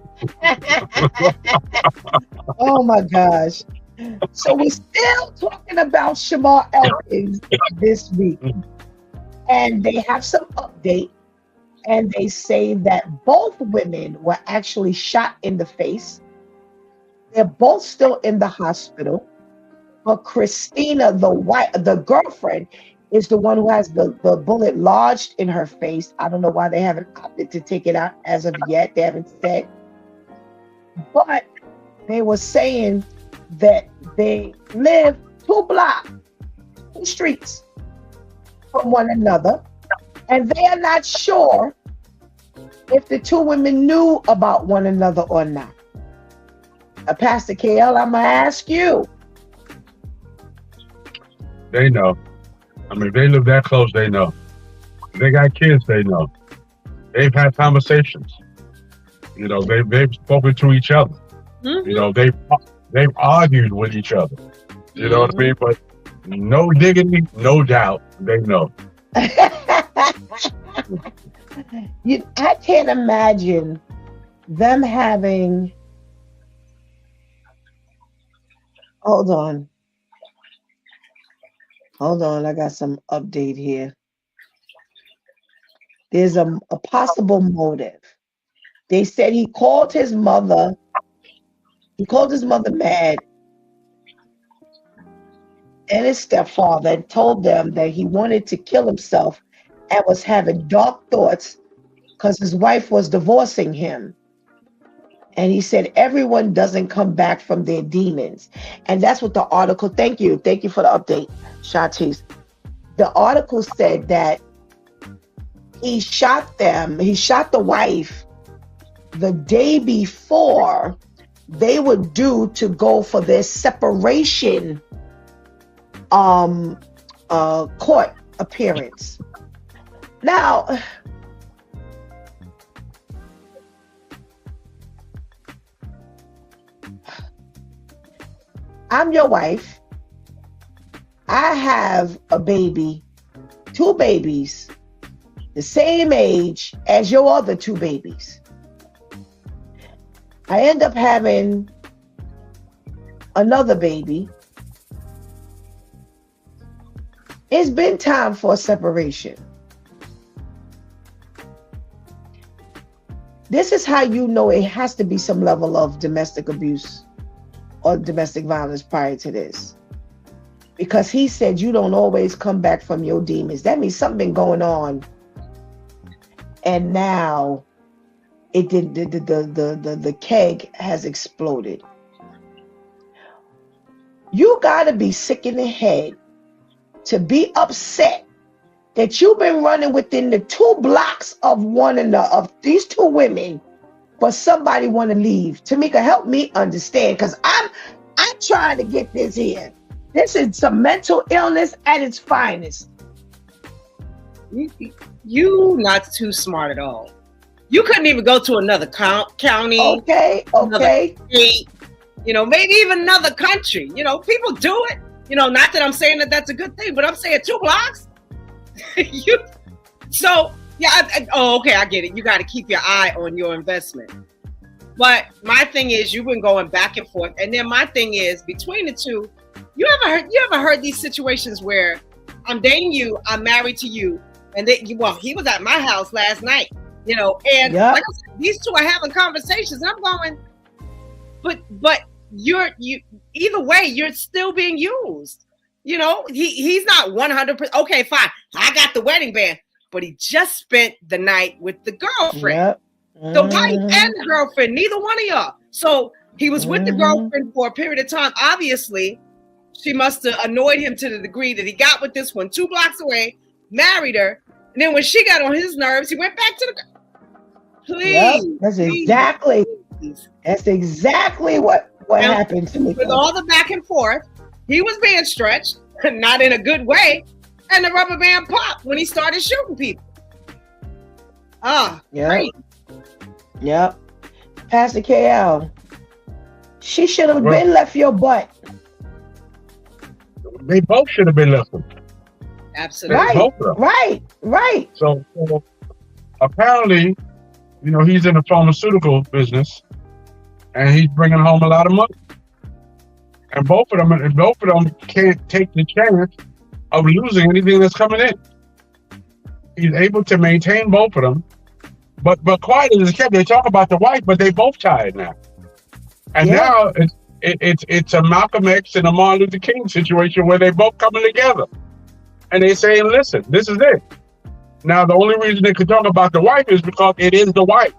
Oh my gosh! So we're still talking about Shamar Elkins this week, and they have some update, and they say that both women were actually shot in the face. They're both still in the hospital, but Christina, the girlfriend, is the one who has the bullet lodged in her face. I don't know why they haven't opted to take it out as of yet. They haven't said. But they were saying that they live 2 blocks, 2 streets from one another, and they are not sure if the 2 women knew about one another or not. Pastor KL, I'm going to ask you.
They know. I mean, if they live that close, they know. If they got kids, they know. They've had conversations. You know, they've spoken to each other. Mm-hmm. You know, they've argued with each other. You know what I mean? But no diggity, no doubt, they know.
I can't imagine them having. Hold on. Hold on, I got some update here. There's a possible motive. They said he called his mother. He called his mother mad and his stepfather and told them that he wanted to kill himself and was having dark thoughts because his wife was divorcing him. And he said everyone doesn't come back from their demons. And that's what the article, thank you for the update, Shatis. The article said that he shot the wife the day before they were due to go for their separation court appearance. Now, I'm your wife. I have a baby, 2 babies, the same age as your other 2 babies. I end up having another baby. It's been time for a separation. This is how you know it has to be some level of domestic abuse or domestic violence prior to this. Because he said you don't always come back from your demons. That means something been going on. And now it did the keg has exploded. You gotta be sick in the head to be upset that you've been running within the 2 blocks of one another, of these 2 women, but somebody want to leave. Tamika, help me understand, because I'm trying to get this here. This is some mental illness at its finest.
You not too smart at all. You couldn't even go to another county.
Okay.
State, maybe even another country. People do it. Not that I'm saying that that's a good thing, but I'm saying 2 blocks. I get it. You got to keep your eye on your investment. But my thing is, you've been going back and forth, and then my thing is, between the 2, you ever heard these situations where I'm dating you, I'm married to you, and he was at my house last night, and like I said, these 2 are having conversations, and I'm going, but you either way, you're still being used. He's not 100%. Okay, fine. I got the wedding band, but he just spent the night with the girlfriend.
Yep.
The wife and the girlfriend, neither one of y'all. So he was with the girlfriend for a period of time. Obviously, she must have annoyed him to the degree that he got with this one 2 blocks away, married her, and then when she got on his nerves, he went back to the girl. Please.
Yep. That's exactly what happened to me.
With all the back and forth, he was being stretched, not in a good way, and the rubber band popped when he started shooting people. Great.
Yep. Pastor KL, she should have been left your butt.
They both should have been left.
Absolutely.
Right.
So apparently, he's in the pharmaceutical business, and he's bringing home a lot of money. And both of them can't take the chance of losing anything that's coming in. He's able to maintain both of them. But quiet as kept, they talk about the wife, but they both tired now. And now it's a Malcolm X and a Martin Luther King situation where they both coming together. And they saying, listen, this is it. Now the only reason they could talk about the wife is because it is the wife.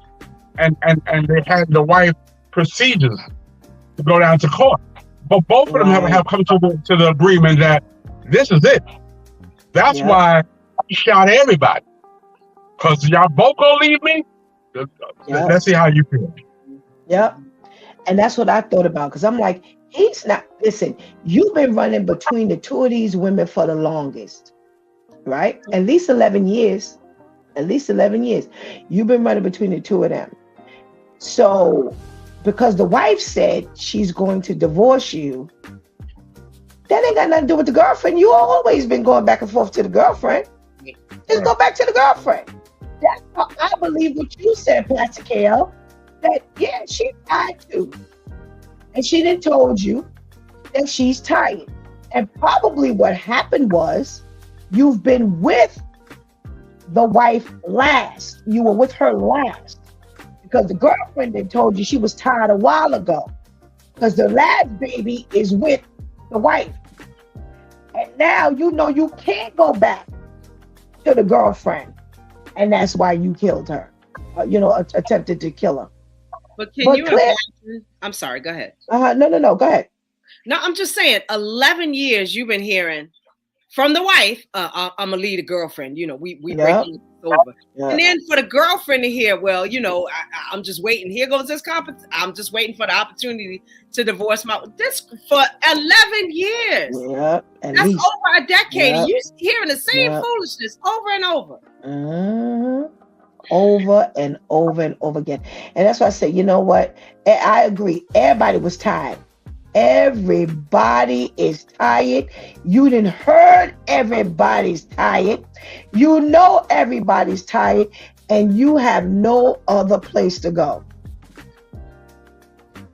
And they had the wife procedures to go down to court. But both of them have come to the agreement that this is it. That's why he shot everybody. Because y'all both gonna leave me? Let's see how you feel.
Yep. And that's what I thought about. Because I'm like, he's not, listen, you've been running between the 2 of these women for the longest, right? At least 11 years. You've been running between the 2 of them. So, because the wife said she's going to divorce you, that ain't got nothing to do with the girlfriend. You always been going back and forth to the girlfriend. Just go back to the girlfriend. That's how I believe what you said, Pastor KL, that she tired too. And she done told you that she's tired. And probably what happened was you've been with the wife last. You were with her last because the girlfriend had told you she was tired a while ago because the last baby is with the wife. And now you know you can't go back to the girlfriend. And that's why you killed her, attempted to kill her.
But can you imagine? I'm sorry, go ahead.
No, go ahead.
No, I'm just saying, 11 years you've been hearing from the wife, I'm gonna leave the girlfriend. We breaking over. Yep. And then for the girlfriend to hear, well, I'm just waiting. Here goes this I'm just waiting for the opportunity to divorce this for 11 years.
Yep.
That's over a decade. Yep. You're hearing the same foolishness over and over.
Mm-hmm. Over and over and over again. And that's why I say, you know what? I agree. Everybody was tired. Everybody is tired. You done heard everybody's tired. You know everybody's tired, and you have no other place to go.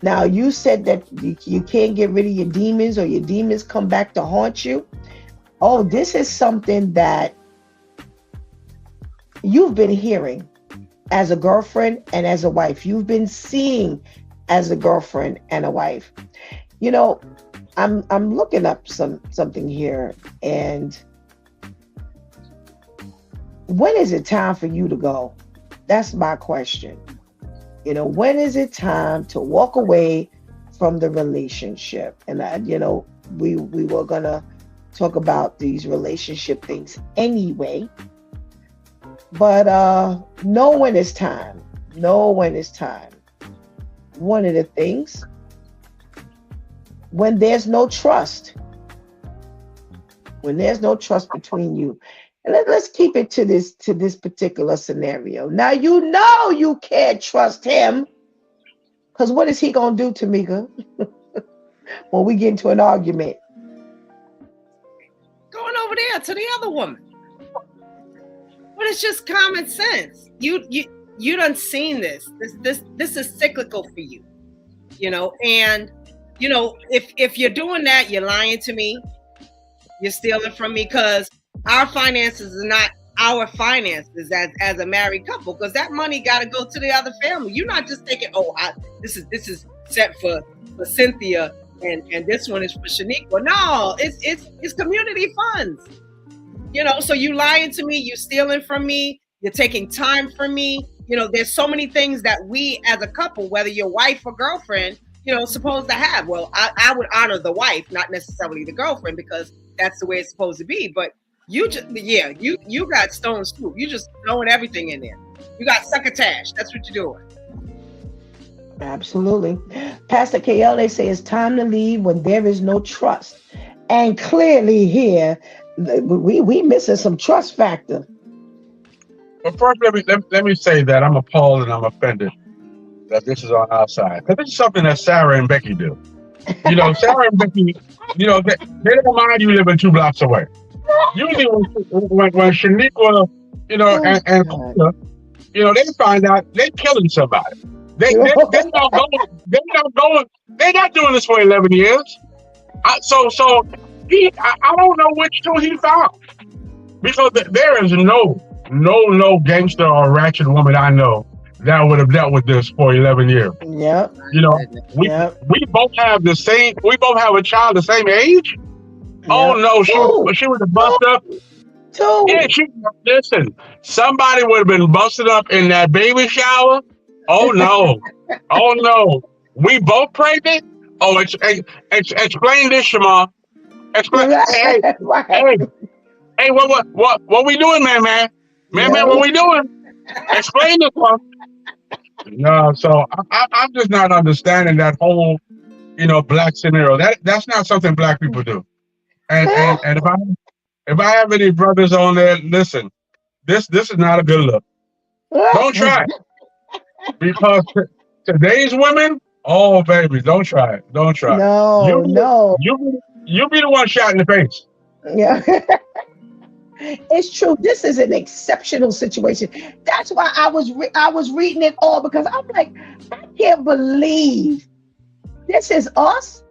Now, you said that you can't get rid of your demons, or your demons come back to haunt you. Oh, this is something that you've been hearing as a girlfriend and as a wife. You've been seeing as a girlfriend and a wife. I'm looking up something here, and when is it time for you to go? That's my question. When is it time to walk away from the relationship? And we were gonna talk about these relationship things anyway, but know when it's time. Know when it's time. One of the things, when there's no trust between you. And let's keep it to this particular scenario. Now, you can't trust him, because what is he going to do, Tamika, when we get into an argument?
Going over there to the other woman. But it's just common sense. You done seen this. This is cyclical for you, and if you're doing that, you're lying to me. You're stealing from me, because our finances are not our finances as a married couple, because that money got to go to the other family. You're not just thinking, this is set for Cynthia and this one is for Shaniqua. No, it's community funds. So you lying to me, you stealing from me, you're taking time from me. There's so many things that we as a couple, whether you're wife or girlfriend, supposed to have. Well, I would honor the wife, not necessarily the girlfriend, because that's the way it's supposed to be. But you got stone scoop. You just throwing everything in there. You got succotash. That's what you're doing.
Absolutely. Pastor KL, they say it's time to leave when there is no trust. And clearly here, we missing some trust factor.
Well, first, let me say that I'm appalled and I'm offended that this is on our side, because this is something that Sarah and Becky do. Sarah and Becky, they don't mind you living 2 blocks away. Usually when Shaniqua, and they find out they're killing somebody. They're not going. They're not doing this for 11 years. I don't know which two he found, because there is no gangster or ratchet woman I know that would have dealt with this for 11 years.
Yep.
We both have the same. We both have a child the same age. Yep. Oh no, she would have busted up. Yeah, listen. Somebody would have been busted up in that baby shower. Oh no, oh no. We both pregnant. Oh, explain this, Shema. Explain. Hey, what we doing, man? What we doing? Explain this one. No, so I'm just not understanding that whole, black scenario. That's not something black people do. And if I have any brothers on there, listen, this is not a good look. Don't try it. Because today's women, oh baby, don't try it. Don't try it.
No.
You be the one shot in the face.
Yeah. It's true. This is an exceptional situation. That's why I was reading it all, because I'm like, I can't believe this is us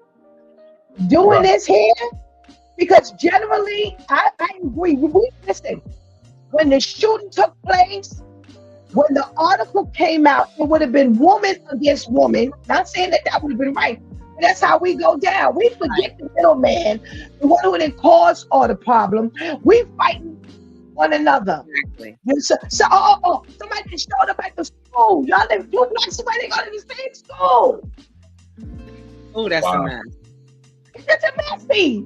doing this here. Because generally, I agree. Listen, when the shooting took place, when the article came out, it would have been woman against woman. Not saying that would have been right, but that's how we go down. We forget the middleman, the one who didn't cause all the problem. We fighting one another.
Exactly.
Somebody just showed up at the school. Y'all live 2 blocks away. They go to the same school.
Oh, that's a mess.
It's a messy.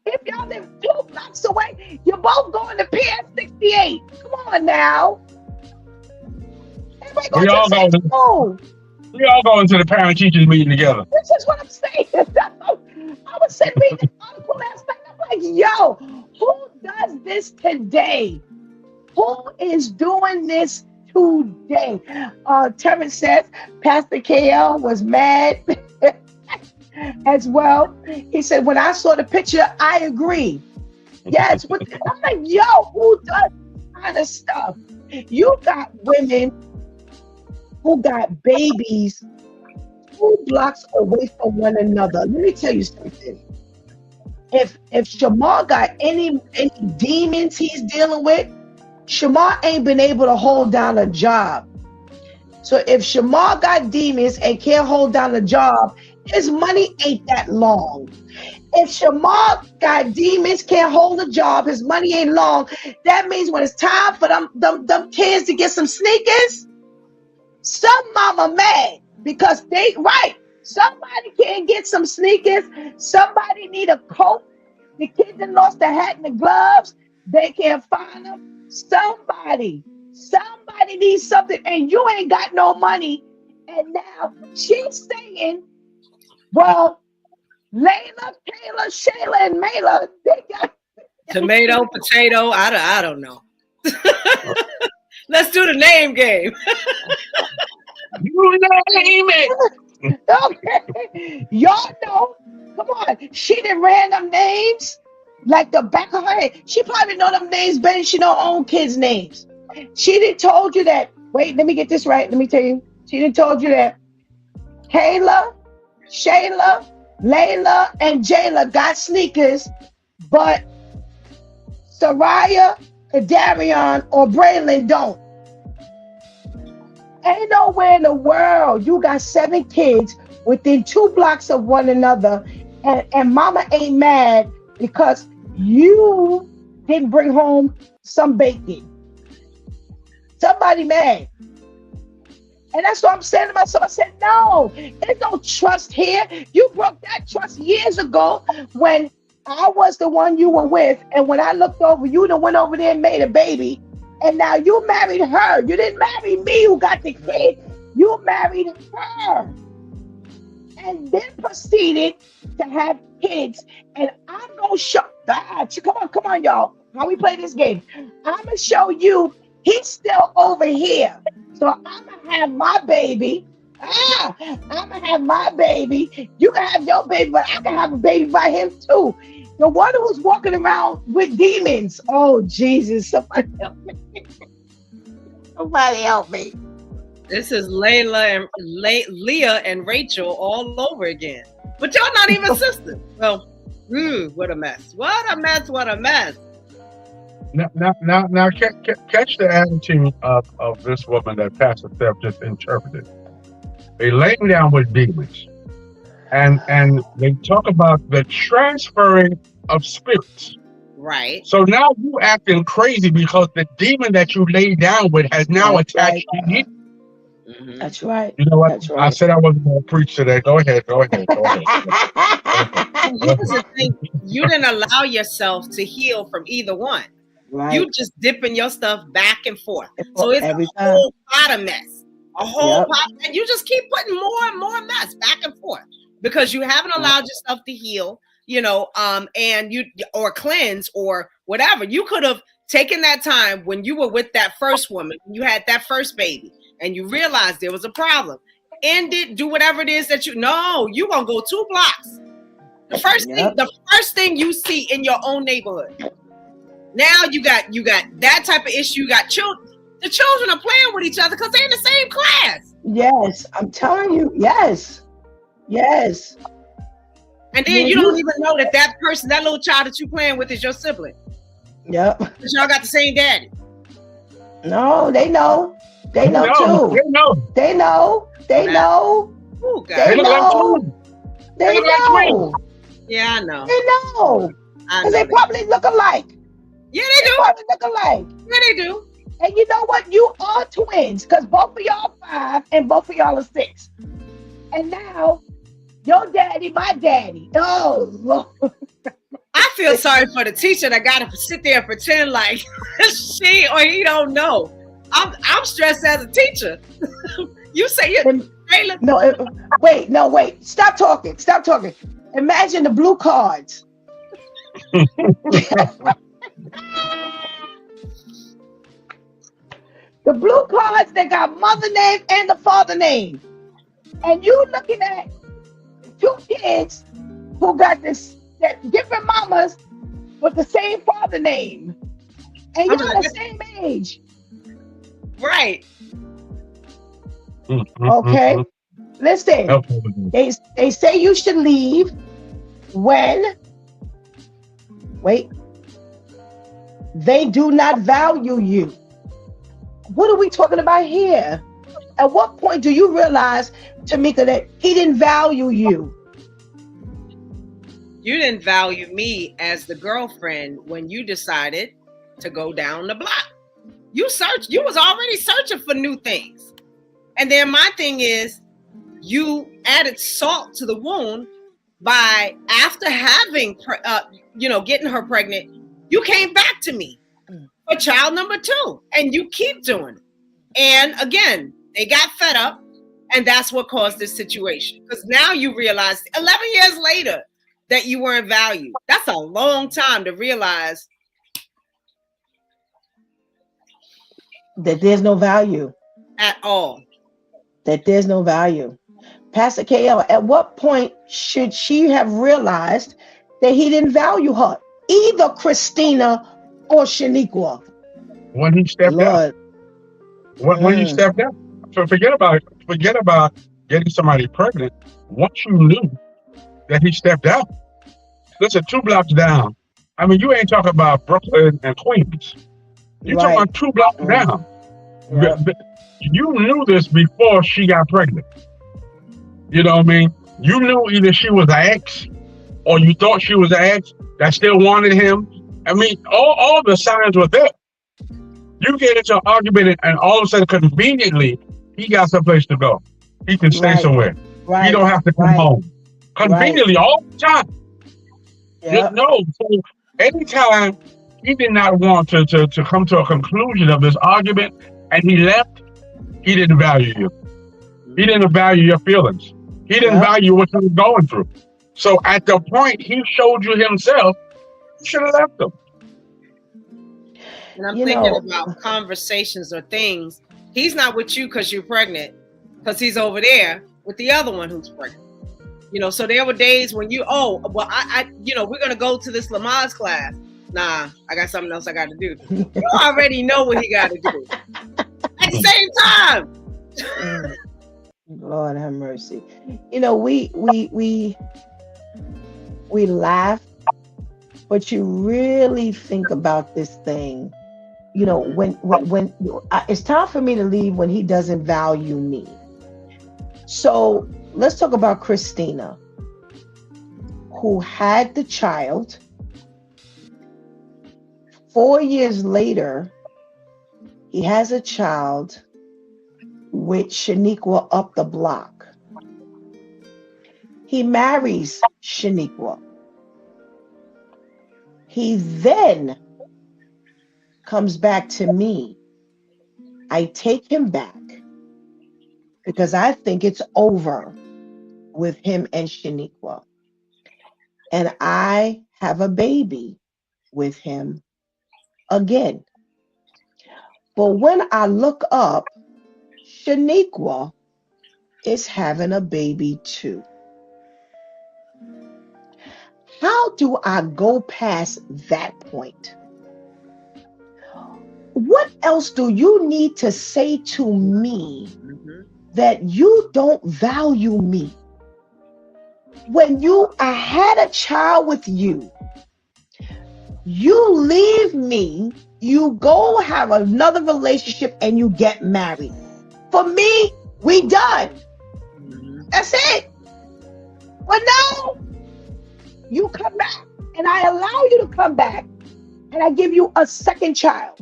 If y'all live 2 blocks away, you're both going to PS 68. Come on now. Everybody
We all go into the parent teachers meeting together.
This is what I'm saying. I was sitting reading the article last night. I'm like, yo, who does this today? Who is doing this today? Terrence says Pastor KL was mad as well. He said, when I saw the picture, I agree. Yes, I'm like, yo, who does this kind of stuff? You got women who got babies 2 blocks away from one another. Let me tell you something. If Shamar got any demons he's dealing with, Shamar ain't been able to hold down a job. So if Shamar got demons and can't hold down a job, his money ain't that long. If Shamar got demons, can't hold a job, his money ain't long. That means when it's time for them kids to get some sneakers, some mama mad because somebody can't get some sneakers. Somebody need a coat. The kid that lost the hat and the gloves, they can't find them. Somebody needs something, and you ain't got no money. And now she's saying, well, Layla, Kayla, Shayla, and Mayla, they got
tomato, potato. I don't know. Let's do the name game.
You name it.
Okay. Y'all know. Come on. She done ran them names like the back of her head. She probably know them names better than she know her own kids' names. She done told you that. Wait, let me get this right. Let me tell you. She done told you that Kayla, Shayla, Layla, and Jayla got sneakers, but Soraya, Kadarion, or Braylon don't. Ain't nowhere in the world you got 7 kids within 2 blocks of one another, and mama ain't mad because you didn't bring home some bacon. Somebody mad. And that's what I'm saying to myself. I said, no, there's no trust here. You broke that trust years ago when I was the one you were with. And when I looked over, you done went over there and made a baby. And now you married her. You didn't marry me who got the kid. You married her. And then proceeded to have kids. And I'm going to show, come on, y'all. How we play this game? I'm going to show you he's still over here. So I'm going to have my baby. I'm going to have my baby. You can have your baby, but I can have a baby by him too. The one who's walking around with demons. Oh, Jesus. Somebody help me. Somebody help me.
This is Leah and Rachel all over again. But y'all not even sisters. Well, what a mess. What a mess.
Now, catch the attitude of this woman that Pastor Steph just interpreted. They lay down with demons, and they talk about the transferring of spirits.
Right.
So now you acting crazy because the demon that you laid down with has now attached to you.
Mm-hmm.
That's right.
You know what?
That's right.
I said I wasn't going to preach today. Go ahead.
Here's the thing. You didn't allow yourself to heal from either one. Right. You just dipping your stuff back and forth. So it's a whole pot of mess. A whole pot. And you just keep putting more and more mess back and forth because you haven't allowed yourself to heal, and or cleanse or whatever. You could have taken that time when you were with that first woman, when you had that first baby, and you realized there was a problem. End it, do whatever it is that you're gonna go 2 blocks. The first thing you see in your own neighborhood. Now you got that type of issue. You got children. The children are playing with each other because they're in the same class.
Yes, I'm telling you. Yes.
And then you don't even know that person, that little child that you playing with is your sibling.
Yep.
Because y'all got the same daddy.
No, they know. They know too.
They know.
They know. They know.
Oh, God.
They know. They know.
Yeah, I know.
They know. Because they probably look alike.
Yeah, they do.
Probably look alike.
Yeah, they do.
And you know what? You are twins because both of y'all 5 and both of y'all are 6. And now, your daddy, my daddy. Oh, Lord.
I feel sorry for the teacher that got to sit there and pretend like she or he don't know. I'm stressed as a teacher. You say you.
No, wait. Stop talking. Imagine the blue cards. The blue cards, they got mother name and the father name. And you looking at 2 kids who got different mamas with the same father name. And y'all the same age.
Right.
Okay. Listen, they say you should leave when they do not value you. What are we talking about here? At what point do you realize, Tamika, that he didn't value you?
You didn't value me as the girlfriend when you decided to go down the block. You was already searching for new things. And then my thing is, you added salt to the wound by, after having, getting her pregnant, you came back to me for child number 2, and you keep doing it. And again, they got fed up, and that's what caused this situation. Because now you realize 11 years later that you weren't valued. That's a long time to realize
that there's no value
at all.
That there's no value. Pastor KL, at what point should she have realized that he didn't value her? Either Christina or Shaniqua.
When he stepped out. When he stepped out. So forget about getting somebody pregnant. Once you knew that he stepped out. Listen, 2 blocks down. I mean, you ain't talking about Brooklyn and Queens. You're talking about 2 blocks down. Yep. You knew this before she got pregnant. You know what I mean? You knew either she was an ex or you thought she was an ex that still wanted him. I mean, all the signs were there. You get into an argument and all of a sudden, conveniently, he got someplace to go. He can stay somewhere. Right. He don't have to come home. Conveniently, all the time. Yep. So anytime he did not want to come to a conclusion of this argument and he left, he didn't value you. He didn't value your feelings. He didn't value what you were going through. So at the point he showed you himself, you should have left him.
And I'm thinking about conversations or things. He's not with you because you're pregnant, because he's over there with the other one who's pregnant. So there were days when I we're going to go to this Lamaze class. Nah, I got something else I got to do. You already know what he got to do. At the same time.
Lord have mercy. We laugh, but you really think about this thing. When it's time for me to leave when he doesn't value me. So let's talk about Christina, who had the child. 4 years later, he has a child with Shaniqua up the block. He marries Shaniqua. He then comes back to me. I take him back because I think it's over with him and Shaniqua. And I have a baby with him again. But when I look up, Shaniqua is having a baby too. How do I go past that point? What else do you need to say to me that you don't value me? when I had a child with you, you leave me, you go have another relationship and you get married. For me, we done. That's it. But now you come back and I allow you to come back and I give you a second child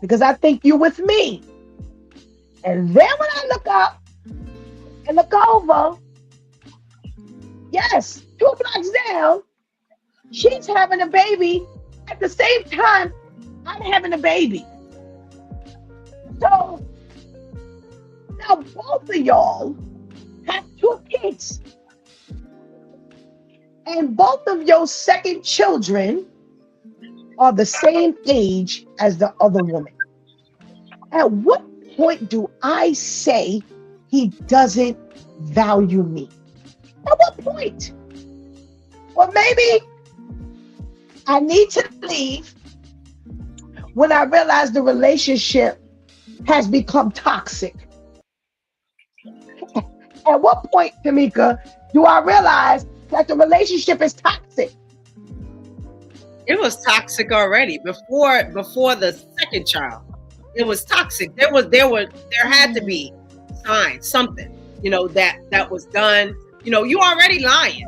because I think you're with me. And then when I look up and look over, yes, 2 blocks down, she's having a baby at the same time I'm having a baby. So now both of y'all have 2 kids. And both of your second children are the same age as the other woman. At what point do I say he doesn't value me? At what point? Or maybe I need to leave when I realize the relationship has become toxic. At what point, Tamika, do I realize that the relationship is toxic?
It was toxic already before the second child. It was toxic. There had to be signs, something, that was done. You already lying.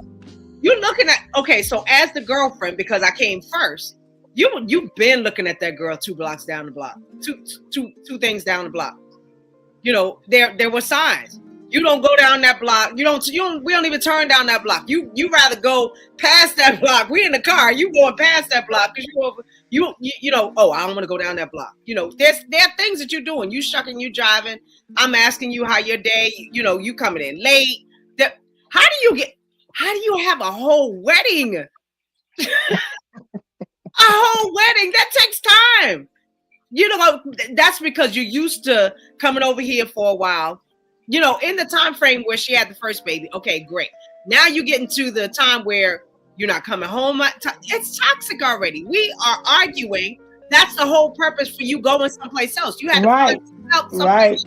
You're looking at, okay, so as the girlfriend, because I came first, you've been looking at that girl 2 blocks down the block, two things down the block. There were signs. You don't go down that block. We don't even turn down that block. You rather go past that block. We in the car. You going past that block because oh, I don't want to go down that block. There are things that you're doing. You shucking, you driving. I'm asking you how your day. You coming in late. How do you have a whole wedding? A whole wedding that takes time. That's because you're used to coming over here for a while. In the time frame where she had the first baby, okay, great. Now you get into the time where you're not coming home. It's toxic already. We are arguing. That's the whole purpose for you going someplace else. You had to find out someplace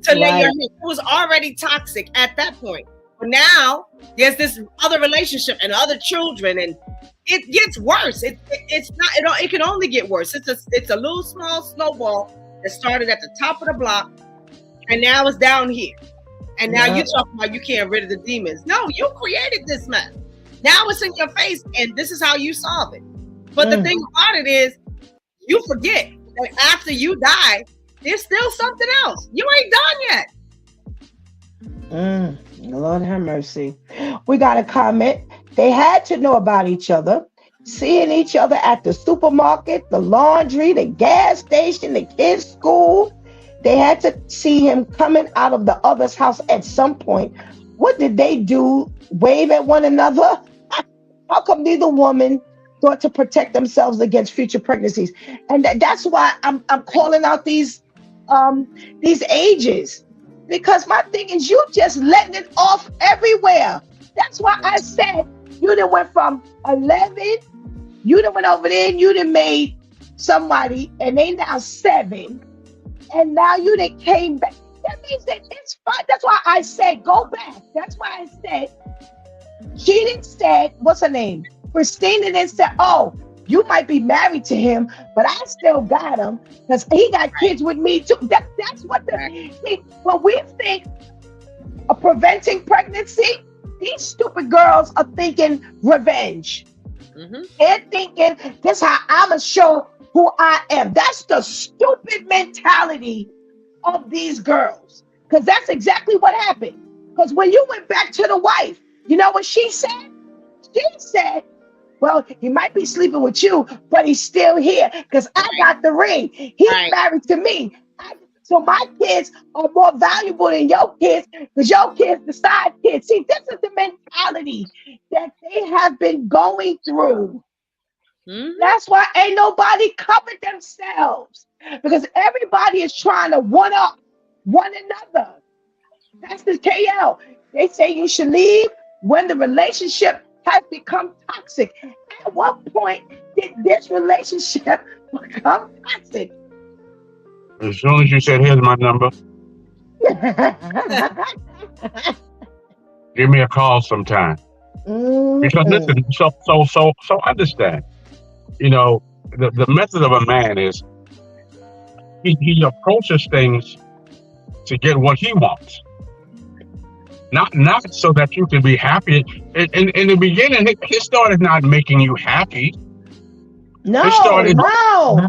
to lay your head. It was already toxic at that point. But now there's this other relationship and other children, and it gets worse. It's not. It can only get worse. It's a little small snowball that started at the top of the block. And now it's down here. And now you're talking about you can't rid of the demons. No, you created this mess. Now it's in your face, and this is how you solve it. But the thing about it is, you forget that after you die, there's still something else. You ain't done yet.
Lord have mercy. We got a comment. They had to know about each other, seeing each other at the supermarket, the laundry, the gas station, the kids' school. They had to see him coming out of the other's house at some point. What did they do? Wave at one another? How come neither woman thought to protect themselves against future pregnancies? And that's why I'm calling out these ages, because my thing is you just letting it off everywhere. That's why I said you done went from 11, you done went over there and you done made somebody, and they now 7. And now you done came back. That means that it's fine. That's why I said go back. That's why I said she didn't say, what's her name? Christina didn't say, oh, you might be married to him, but I still got him because he got kids with me too. That's what when we think of preventing pregnancy, these stupid girls are thinking revenge. They're thinking this is how I'm gonna show who I am. That's the stupid mentality of these girls. Because that's exactly what happened. Because when you went back to the wife, you know what she said? She said, well, he might be sleeping with you, but he's still here because I got the ring. He's married to me. So my kids are more valuable than your kids because your kids the side kids. See, this is the mentality that they have been going through. That's why ain't nobody covered themselves, because everybody is trying to one up one another. That's the KL. They say you should leave when the relationship has become toxic. At what point did this relationship become toxic?
As soon as you said, here's my number. Give me a call sometime. Because listen, so understand. You know, the method of a man is he approaches things to get what he wants. Not so that you can be happy. In the beginning, his start is not making you happy.
No,
His start is
no.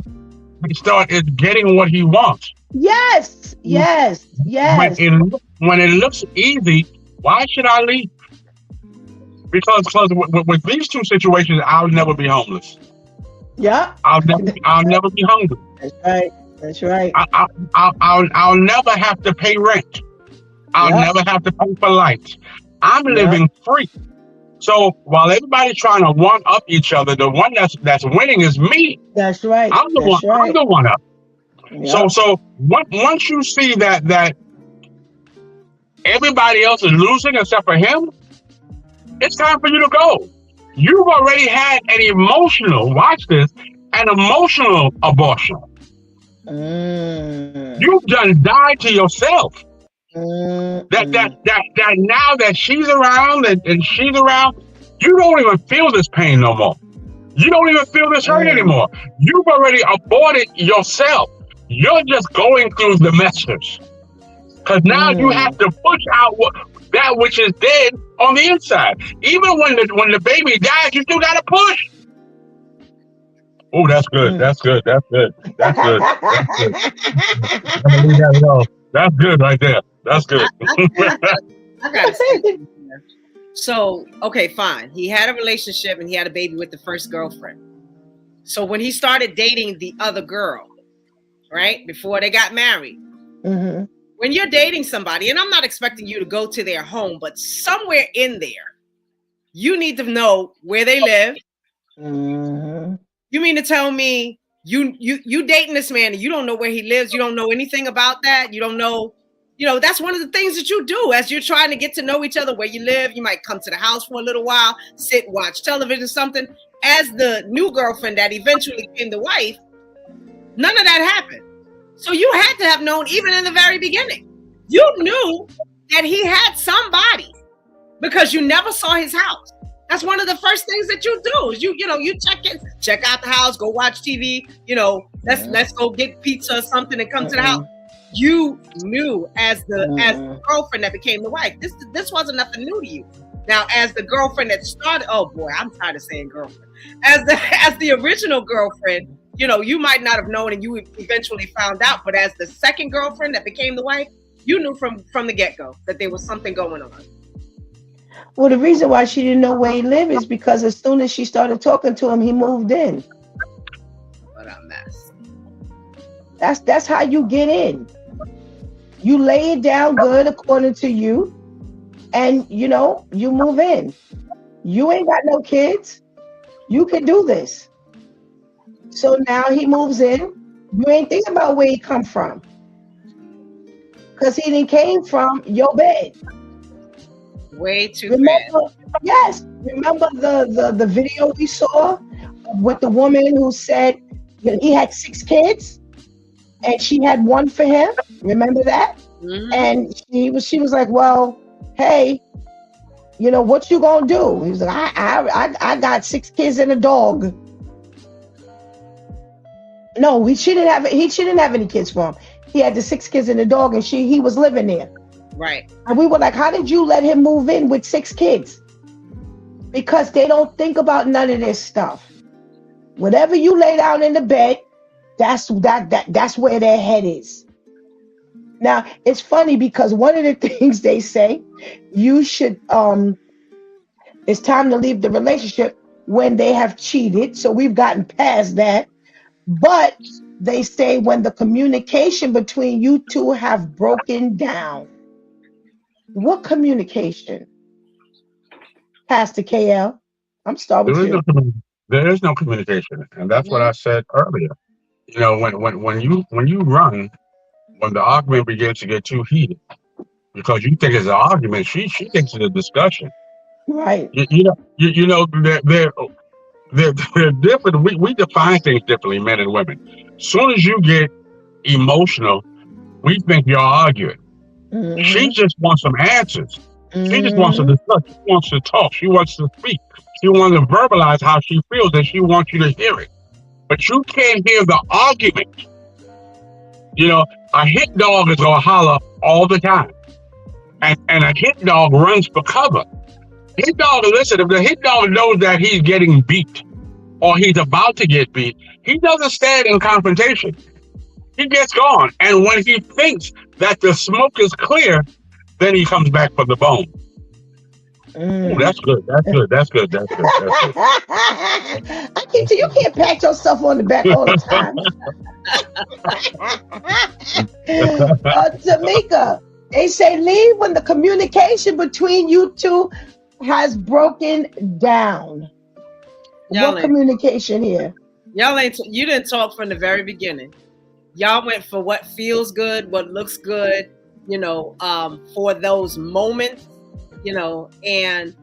his start is getting what he wants.
Yes, yes, yes.
When it looks easy, why should I leave? Because with these two situations, I'll never be homeless.
Yeah.
I'll never be hungry.
That's right. That's right.
I'll never have to pay rent. I'll never have to pay for lights. I'm living free. So while everybody's trying to one up each other, the one that's winning is me.
That's right.
I'm the one.
Right.
I'm the one up.
Yep.
So once you see that everybody else is losing except for him, it's time for you to go. You've already had an emotional. Watch this. An emotional abortion. You've done died to yourself. That now that she's around and she's around, you don't even feel this pain no more. You don't even feel this hurt anymore. You've already aborted yourself. You're just going through the message. Because now you have to push out that which is dead on the inside. Even when the baby dies, you still gotta push. Oh, that's good. That's good. That's good. That's good. That's good. I'm gonna leave that alone. That's good right there. That's good.
I gotta say, so okay, fine. He had a relationship and he had a baby with the first girlfriend. So when he started dating the other girl, right before they got married, when you're dating somebody, and I'm not expecting you to go to their home, but somewhere in there, you need to know where they live. You mean to tell me you dating this man and you don't know where he lives? You don't know anything about that? You don't know. You know, that's one of the things that you do as you're trying to get to know each other, where you live. You might come to the house for a little while, sit, watch television, something. As the new girlfriend that eventually became the wife, none of that happened. So you had to have known even in the very beginning. You knew that he had somebody because you never saw his house. That's one of the first things that you do is you check out the house, go watch TV, let's go get pizza or something and come to the house. You knew as the girlfriend that became the wife. This wasn't nothing new to you. Now, as the girlfriend that started, oh boy, I'm tired of saying girlfriend. As the original girlfriend, you might not have known and you eventually found out, but as the second girlfriend that became the wife, you knew from the get-go that there was something going on.
Well, the reason why she didn't know where he lived is because as soon as she started talking to him, he moved in.
What a mess.
That's how you get in. You lay it down good according to you, and you move in. You ain't got no kids. You can do this. So now he moves in. You ain't thinking about where he come from. Because he didn't came from your bed.
Way too
remember, bad. Yes. Remember the video we saw with the woman who said he had 6 kids and she had 1 for him? Remember that? And she was like, well, hey, what you gonna do? He was like, I got 6 kids and a dog. No, he didn't have any kids for him. He had the 6 kids and a dog, and he was living there.
Right.
And we were like, how did you let him move in with 6 kids? Because they don't think about none of this stuff. Whatever you lay down in the bed, that's where their head is. Now, it's funny because one of the things they say, you should, it's time to leave the relationship when they have cheated. So we've gotten past that. But they say when the communication between you two have broken down. What communication? Pastor KL, I'm starting with you.
There is no communication. And that's what I said earlier. When you run, when the argument begins to get too heated, because you think it's an argument, she thinks it's a discussion.
Right.
They're different. We define things differently, men and women. As soon as you get emotional, we think you're arguing. She just wants some answers. She just wants to discuss. She wants to talk. She wants to speak. She wants to verbalize how she feels, and she wants you to hear it. But you can't hear the argument. You know, a hit dog is gonna holler all the time, and a hit dog runs for cover. Hit dog, listen, if the hit dog knows that he's getting beat or he's about to get beat, he doesn't stand in confrontation. He gets gone, and when he thinks that the smoke is clear, then he comes back for the bone. Ooh, that's good. That's good. That's good. That's good. That's good.
You can't pat yourself on the back all the time. Tamika, they say leave when the communication between you two has broken down. What communication here?
You didn't talk from the very beginning. Y'all went for what feels good, what looks good, you know, for those moments, you know, and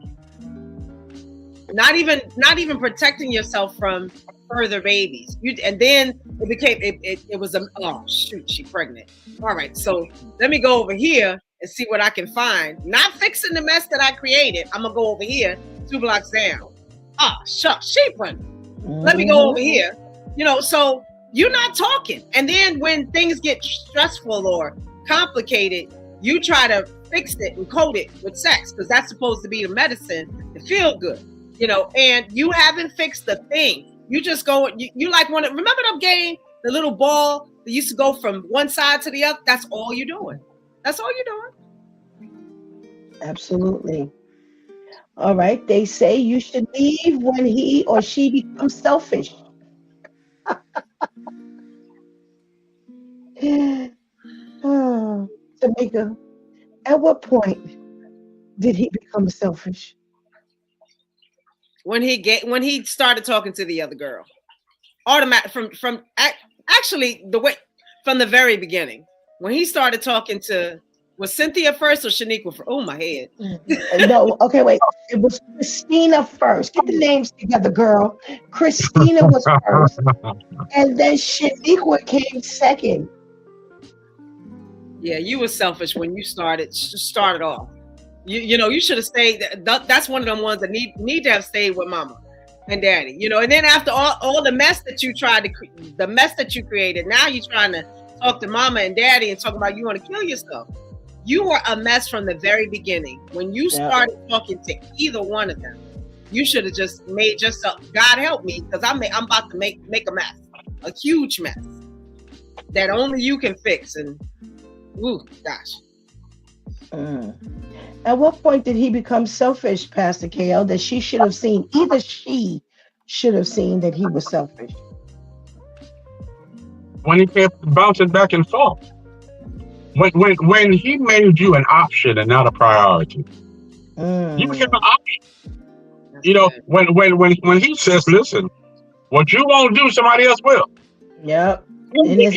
not even protecting yourself from further babies. And then it became it was oh shoot, she's pregnant. All right, so let me go over here and see what I can find. Not fixing the mess that I created. I'm gonna go over here 2 blocks down. Oh shucks, she pregnant. Let me go over here. You know, so you're not talking. And then when things get stressful or complicated, you try to fix it and code it with sex, because that's supposed to be the medicine to feel good, you know, and you haven't fixed the thing. You just go, you like want to remember that game, the little ball that used to go from one side to the other. That's all you're doing. That's all you're doing.
Absolutely. All right. They say you should leave when he or she becomes selfish. Tamika, at what point did he become selfish?
When he started talking to the other girl, automatic from actually from the very beginning, when he started talking to, was Cynthia first or Shaniqua first? Oh, my head.
No, okay, wait. It was Christina first. Get the names together, girl. Christina was first, and then Shaniqua came second.
Yeah, you were selfish when you started off. You know, you should have stayed. That's one of them ones that need to have stayed with mama and daddy. You know, and then after all the mess that you the mess that you created, now you're trying to talk to mama and daddy and talk about you want to kill yourself. You were a mess from the very beginning. When you started talking to either one of them, you should have just made yourself. God help me, because I'm about to make a mess, a huge mess that only you can fix. And ooh, gosh.
At what point did he become selfish, Pastor KL, that she should have seen, either she should have seen that he was selfish?
When he kept bouncing back and forth. When he made you an option and not a priority. You became an option. You know, when he says, listen, what you won't do, somebody else will.
Yep.
He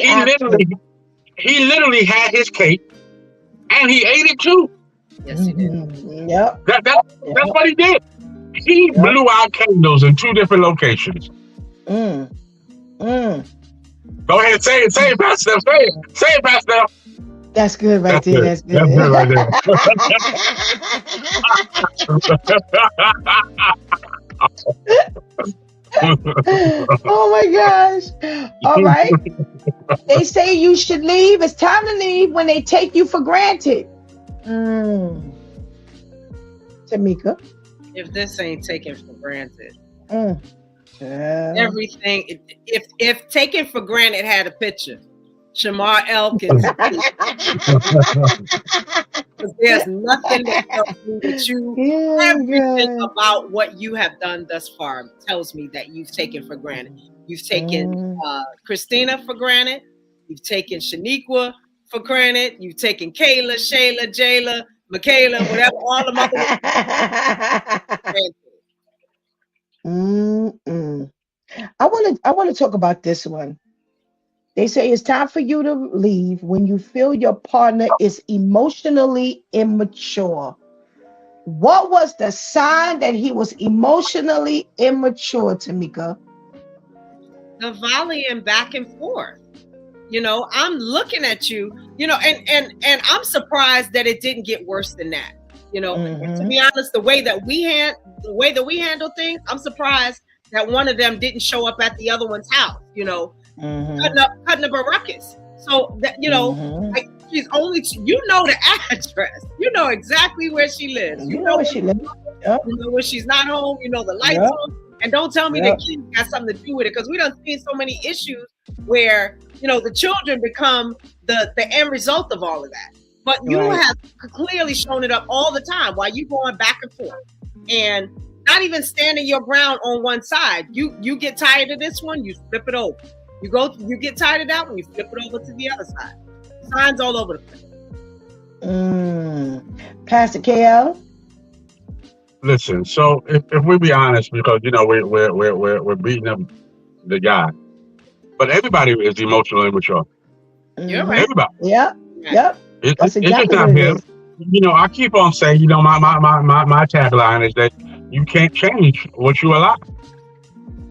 literally had his cake and he ate it too.
Yes, he did.
Yep.
That's what he did. He blew out candles in 2 different locations. Go ahead, say it, Pastor. Say it, Pastor.
That's good right there. That's good.
That's good right there.
Oh my gosh. All right. They say you should leave. It's time to leave when they take you for granted. Tamika.
If this ain't taken for granted.
Everything.
If taken for granted had a picture, Shamar Elkins. There's nothing that tells me that you everything about what you have done thus far tells me that you've taken for granted. You've taken Christina for granted. You've taken Shaniqua for granted. You've taken Kayla, Shayla, Jayla, Michaela, whatever, all the mother.
I want to talk about this one. They say it's time for you to leave when you feel your partner is emotionally immature. What was the sign that he was emotionally immature, Tamika?
The volleying back and forth. You know, I'm looking at you, you know, and I'm surprised that it didn't get worse than that. You know, and to be honest, the way that we handle things, I'm surprised that one of them didn't show up at the other one's house. You know, cutting up a ruckus. So that like she's only you know the address. You know exactly where she lives. You know where she lives. Yep. You know when she's not home. You know the lights on. And don't tell me that kids got something to do with it, because we done seen so many issues where the children become the end result of all of that. But you have clearly shown it up all the time while you going back and forth, and not even standing your ground on one side. You get tired of this one, you flip it over. You get tired of that one, you flip it over to the other side. Signs all over the place.
Pastor KL.
Listen, so if we be honest, because we're beating up the guy, but everybody is emotionally immature.
You're right.
Everybody.
Yep.
It's just not him. I keep on saying, my tagline is that you can't change what you allow.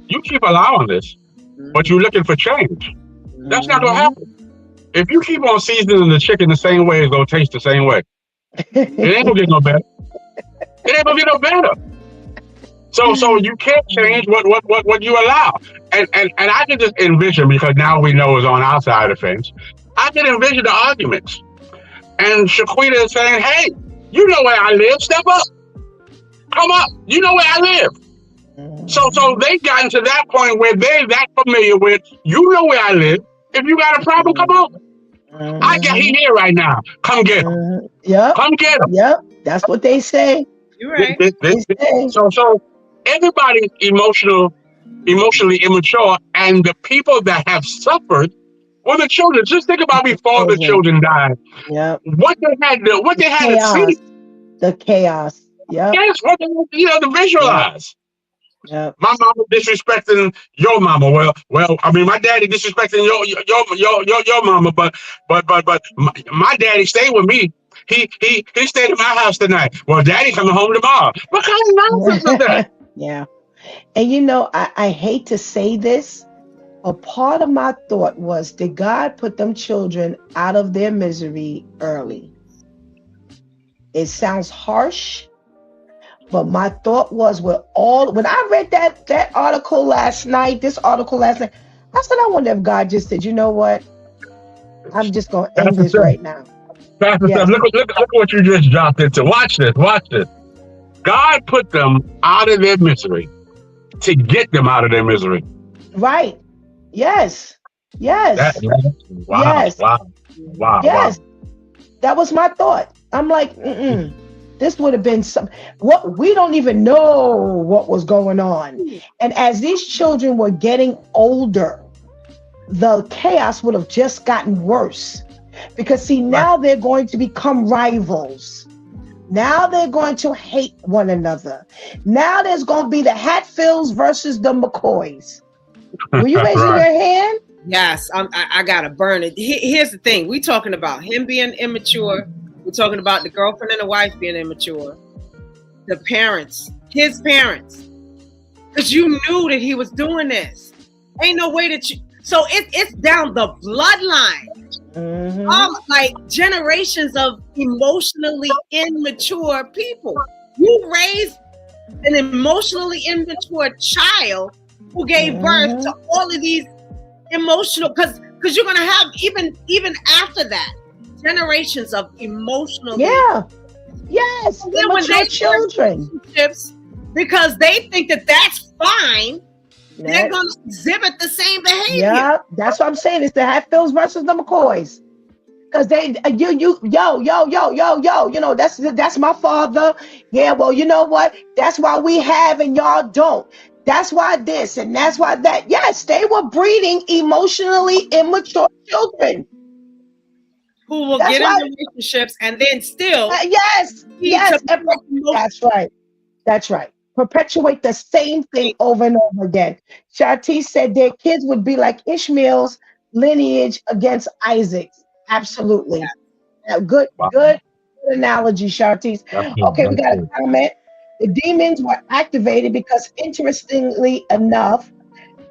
You keep allowing this, but you're looking for change. That's not gonna happen. If you keep on seasoning the chicken the same way, it's gonna taste the same way. It ain't gonna get no better. It ain't gonna get no better. So you can't change what you allow. And I can just envision, because now we know it's on our side of the fence, I can envision the arguments. And Shaquita is saying, hey, you know where I live, step up. Come up, you know where I live. So they've gotten to that point where they're that familiar with, you know where I live. If you got a problem, come on. I got him here right now. Come get him. Come get him.
Yep. That's what they say.
You're right.
So everybody's emotionally immature, and the people that have suffered were the children. Just think about before the children died.
Yep.
What they had to see.
The chaos. Yeah.
That's what they to visualize.
Yep.
My mama disrespecting your mama. Well, I mean, my daddy disrespecting your mama, but my daddy stayed with me. He stayed in my house tonight. Well, daddy coming home tomorrow. What kind of nonsense is that?
Yeah. And I hate to say this, a part of my thought was, did God put them children out of their misery early? It sounds harsh, but my thought was, when I read that article last night, I said, I wonder if God just said, you know what? I'm just going to end this right now.
Pastor Steph, look what you just dropped into. Watch this. God put them out of their misery to get them out of their misery.
Right. Yes.
Wow.
Yes.
Wow.
Yes. That was my thought. I'm like, this would have been what we don't even know what was going on. And as these children were getting older, the chaos would have just gotten worse. Because now they're going to become rivals. Now they're going to hate one another. Now there's going to be the Hatfields versus the McCoys. Were you raising your hand?
Yes, I gotta burn it. Here's the thing: we talking about him being immature. We're talking about the girlfriend and the wife being immature. The parents, his parents, because you knew that he was doing this. Ain't no way that you. So it's down the bloodline. Like generations of emotionally immature people. You raised an emotionally immature child who gave birth to all of these emotional, because you're gonna have even after that generations of emotional
immature children,
because they think that that's fine. They're gonna exhibit the same behavior.
Yeah, that's what I'm saying. It's the Hatfields versus the McCoys. Because they that's my father. Yeah, well, you know what? That's why we have and y'all don't. That's why this and that's why that. Yes, they were breeding emotionally immature children
who will get in relationships and then still
yes. That's right. Perpetuate the same thing over and over again. Shartice said their kids would be like Ishmael's lineage against Isaac's. Absolutely. Yeah. Good analogy, Shartice. Okay, we got a comment. The demons were activated because, interestingly enough,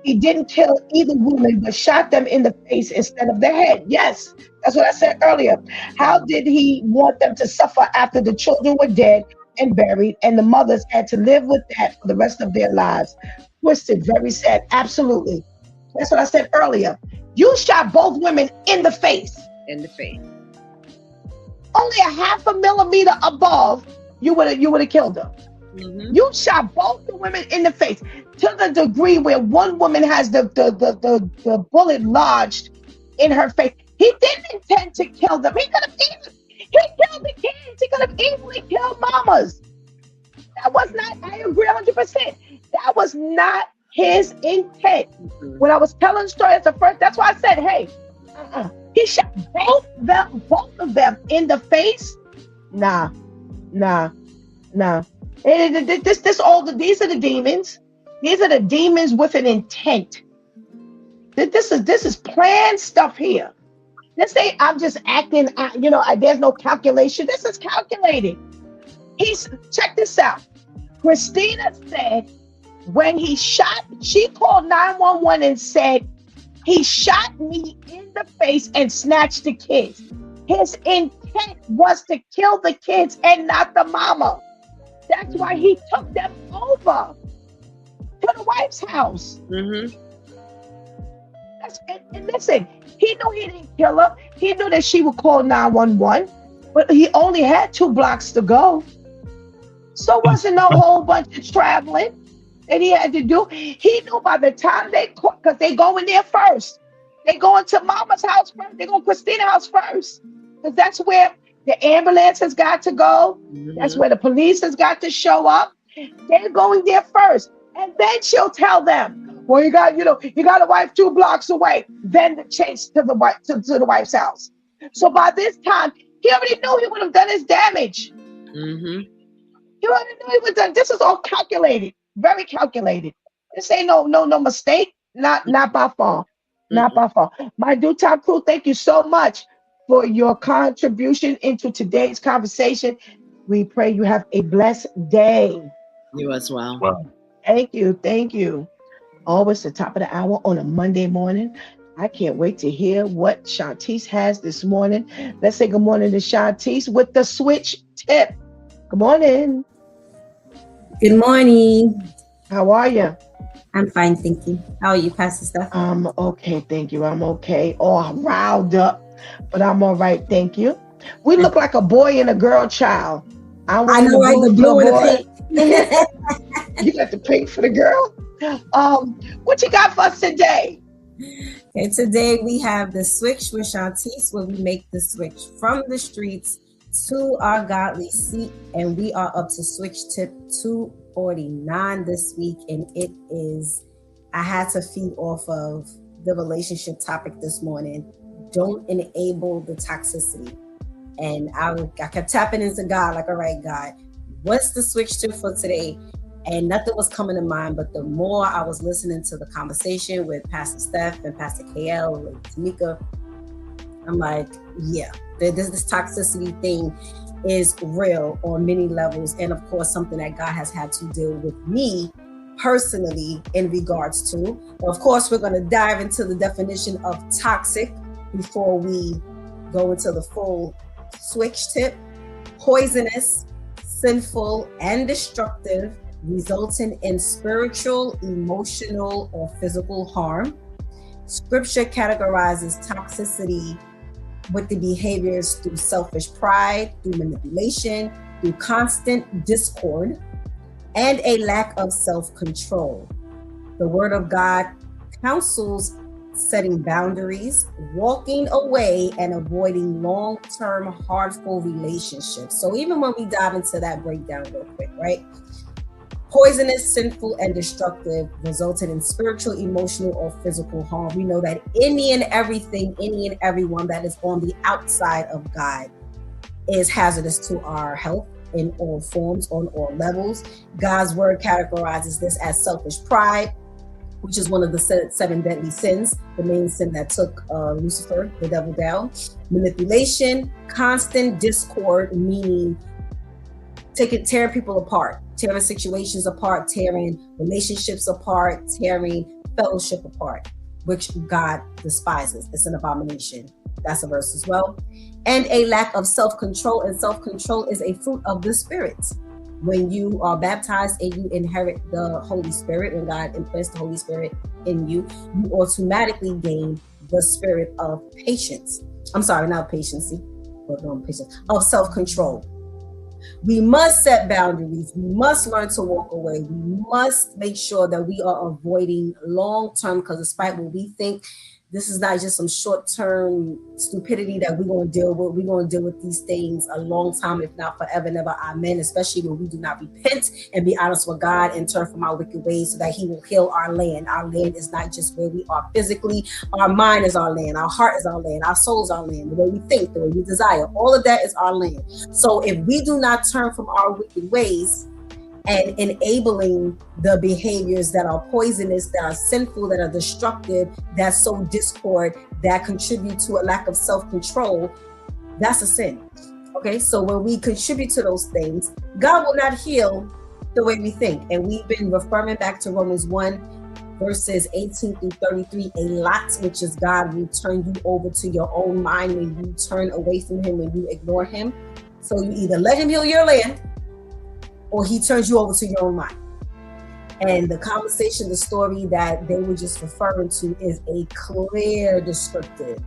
He didn't kill either woman, but shot them in the face instead of the head. Yes, that's what I said earlier. How did he want them to suffer after the children were dead and buried, and the mothers had to live with that for the rest of their lives? Twisted, very sad. Absolutely. That's what I said earlier. You shot both women in the face.
In the face.
Only a half a millimeter above, you would have killed her.
Mm-hmm.
You shot both the women in the face to the degree where one woman has the bullet lodged in her face. He didn't intend to kill them. He killed the kids. He could have easily killed mamas. That was not, I agree 100%. That was not his intent.
Mm-hmm.
When I was telling the story at the first, that's why I said, hey, he shot both of them in the face. Nah. These are the demons. These are the demons with an intent. This is planned stuff here. This ain't I'm just acting. There's no calculation. This is calculated. Check this out. Christina said when he shot, she called 911 and said he shot me in the face and snatched the kids. His intent was to kill the kids and not the mama. That's why he took them over to the wife's house.
Mm-hmm.
And listen, he knew he didn't kill her. He knew that she would call 911, but he only had 2 blocks to go. So it wasn't no whole bunch of traveling that he had to do. He knew by the time because they go in there first. They go into mama's house first. They go to Christina's house first. Because that's where the ambulance has got to go.
Mm-hmm.
That's where the police has got to show up. They're going there first. And then she'll tell them, well, you got a wife 2 blocks away. Then the chase to the wife to the wife's house. So by this time, he already knew he would have done his damage.
Mm-hmm.
He already knew he would have done. This is all calculated, very calculated. This ain't no mistake. Not by far. Not by far. My Due Time crew, thank you so much for your contribution into today's conversation. We pray you have a blessed day.
You as well.
Wow.
Thank you. Always the top of the hour on a Monday morning. I can't wait to hear what Shantice has this morning. Let's say good morning to Shantice with the switch tip. Good morning.
Good morning.
How are you?
I'm fine, thank you. How are you, Pastor Steph?
I'm okay, thank you. I'm okay. All riled up, but I'm all right, thank you. We look like a boy and a girl child.
I know, right? The blue and the pink.
You got the pink for the girl. What you got for us today?
Okay, today we have the switch with Shantice, where we make the switch from the streets to our godly seat, and we are up to switch tip 249 this week, and it is, I had to feed off of the relationship topic this morning. Don't enable the toxicity. And I kept tapping into God, like, all right, God, what's the switch tip for today? And nothing was coming to mind, but the more I was listening to the conversation with Pastor Steph and Pastor KL and Tamika, I'm like, yeah, this toxicity thing is real on many levels. And of course, something that God has had to deal with me personally in regards to. Of course, we're going to dive into the definition of toxic before we go into the full switch tip. Poisonous, sinful, and destructive, resulting in spiritual, emotional, or physical harm. Scripture categorizes toxicity with the behaviors through selfish pride, through manipulation, through constant discord, and a lack of self-control. The Word of God counsels setting boundaries, walking away, and avoiding long-term harmful relationships. So even when we dive into that breakdown real quick, right? Poisonous, sinful, and destructive, resulted in spiritual, emotional, or physical harm. We know that any and everyone that is on the outside of God is hazardous to our health in all forms, on all levels. God's word categorizes this as selfish pride, which is one of the 7 deadly sins, the main sin that took Lucifer, the devil, down. Manipulation, constant discord, meaning tearing people apart, tearing situations apart, tearing relationships apart, tearing fellowship apart, which God despises. It's an abomination. That's a verse as well. And a lack of self-control, and self-control is a fruit of the Spirit. When you are baptized and you inherit the Holy Spirit, and God implants the Holy Spirit in you, you automatically gain the spirit of patience. I'm sorry, not patience, but patience, of self-control. We must set boundaries. We must learn to walk away. We must make sure that we are avoiding long-term, because despite what we think, this is not just some short-term stupidity that we're going to deal with. We're going to deal with these things a long time, if not forever, never. Amen. Especially when we do not repent and be honest with God and turn from our wicked ways so that he will heal our land. Our land is not just where we are physically. Our mind is our land. Our heart is our land. Our soul is our land. The way we think, the way we desire, all of that is our land. So if we do not turn from our wicked ways and enabling the behaviors that are poisonous, that are sinful, that are destructive, that sow discord, that contribute to a lack of self-control, that's a sin. Okay, so when we contribute to those things, God will not heal the way we think. And we've been referring back to Romans 1, verses 18 through 33 a lot, which is God will turn you over to your own mind when you turn away from him, when you ignore him. So you either let him heal your land, or he turns you over to your own mind. And the conversation, the story that they were just referring to is a clear descriptive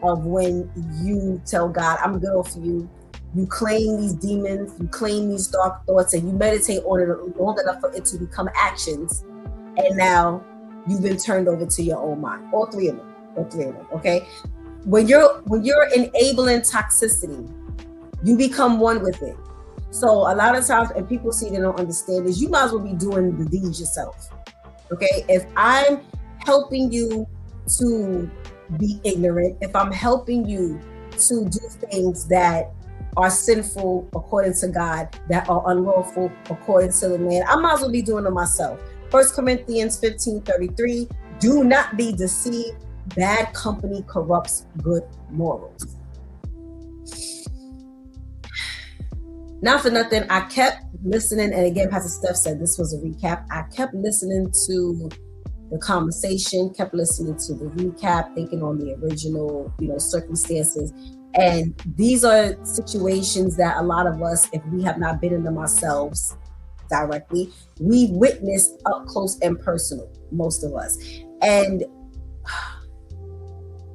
of when you tell God, I'm good for you. You claim these demons, you claim these dark thoughts, and you meditate on it long enough for it to become actions. And now you've been turned over to your own mind. All three of them, okay? When you're enabling toxicity, you become one with it. So a lot of times, and people see they don't understand this, you might as well be doing the deeds yourself. Okay, if I'm helping you to be ignorant, if I'm helping you to do things that are sinful according to God, that are unlawful according to the man, I might as well be doing them myself. 1 Corinthians 15:33, do not be deceived. Bad company corrupts good morals. Not for nothing, I kept listening, and again, Pastor Steph said this was a recap. I kept listening to the conversation, kept listening to the recap, thinking on the original, circumstances. And these are situations that a lot of us, if we have not been in them ourselves directly, we've witnessed up close and personal, most of us. And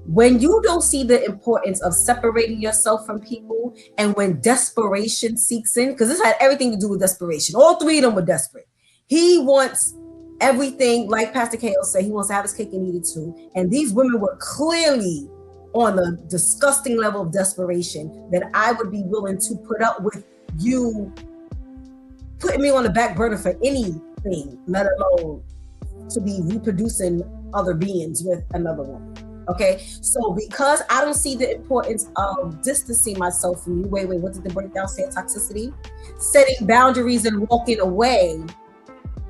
when you don't see the importance of separating yourself from people, and when desperation seeks in, because this had everything to do with desperation. All three of them were desperate. He wants everything, like Pastor K.O. said, he wants to have his cake and eat it too. And these women were clearly on the disgusting level of desperation that I would be willing to put up with you putting me on the back burner for anything, let alone to be reproducing other beings with another woman. Okay, so because I don't see the importance of distancing myself from you, wait, what did the breakdown say? Toxicity, setting boundaries and walking away,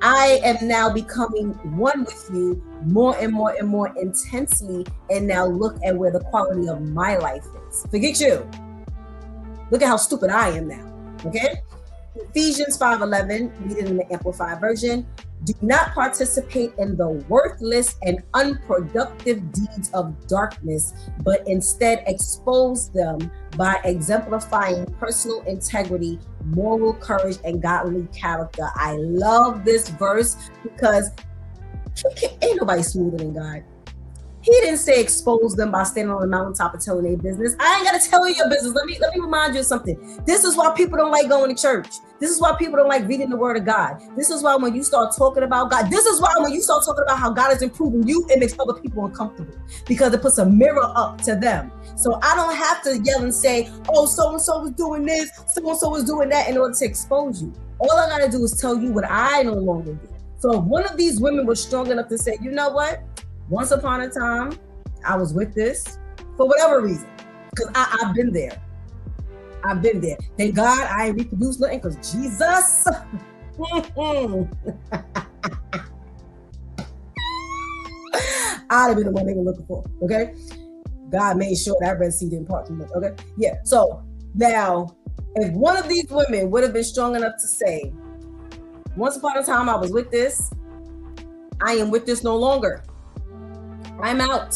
I am now becoming one with you more and more and more intensely. And now look at where the quality of my life is. Forget you. Look at how stupid I am now. Okay. Ephesians 5:11, read it in the Amplified Version. Do not participate in the worthless and unproductive deeds of darkness, but instead expose them by exemplifying personal integrity, moral courage, and godly character. I love this verse because ain't nobody smoother than God. He didn't say expose them by standing on the mountaintop and telling their business. I ain't gotta tell you your business. Let me remind you of something. This is why people don't like going to church. This is why people don't like reading the word of God. This is why when you start talking about God, this is why when you start talking about how God is improving you, it makes other people uncomfortable because it puts a mirror up to them. So I don't have to yell and say, oh, so-and-so was doing this, so-and-so was doing that in order to expose you. All I gotta do is tell you what I no longer do. So if one of these women was strong enough to say, you know what? Once upon a time, I was with this for whatever reason, because I've been there. I've been there. Thank God I ain't reproduced nothing, because Jesus. I'd have been the one they were looking for, okay? God made sure that Red Sea didn't part too much, okay? Yeah, so now, if one of these women would have been strong enough to say, once upon a time I was with this, I am with this no longer. I'm out.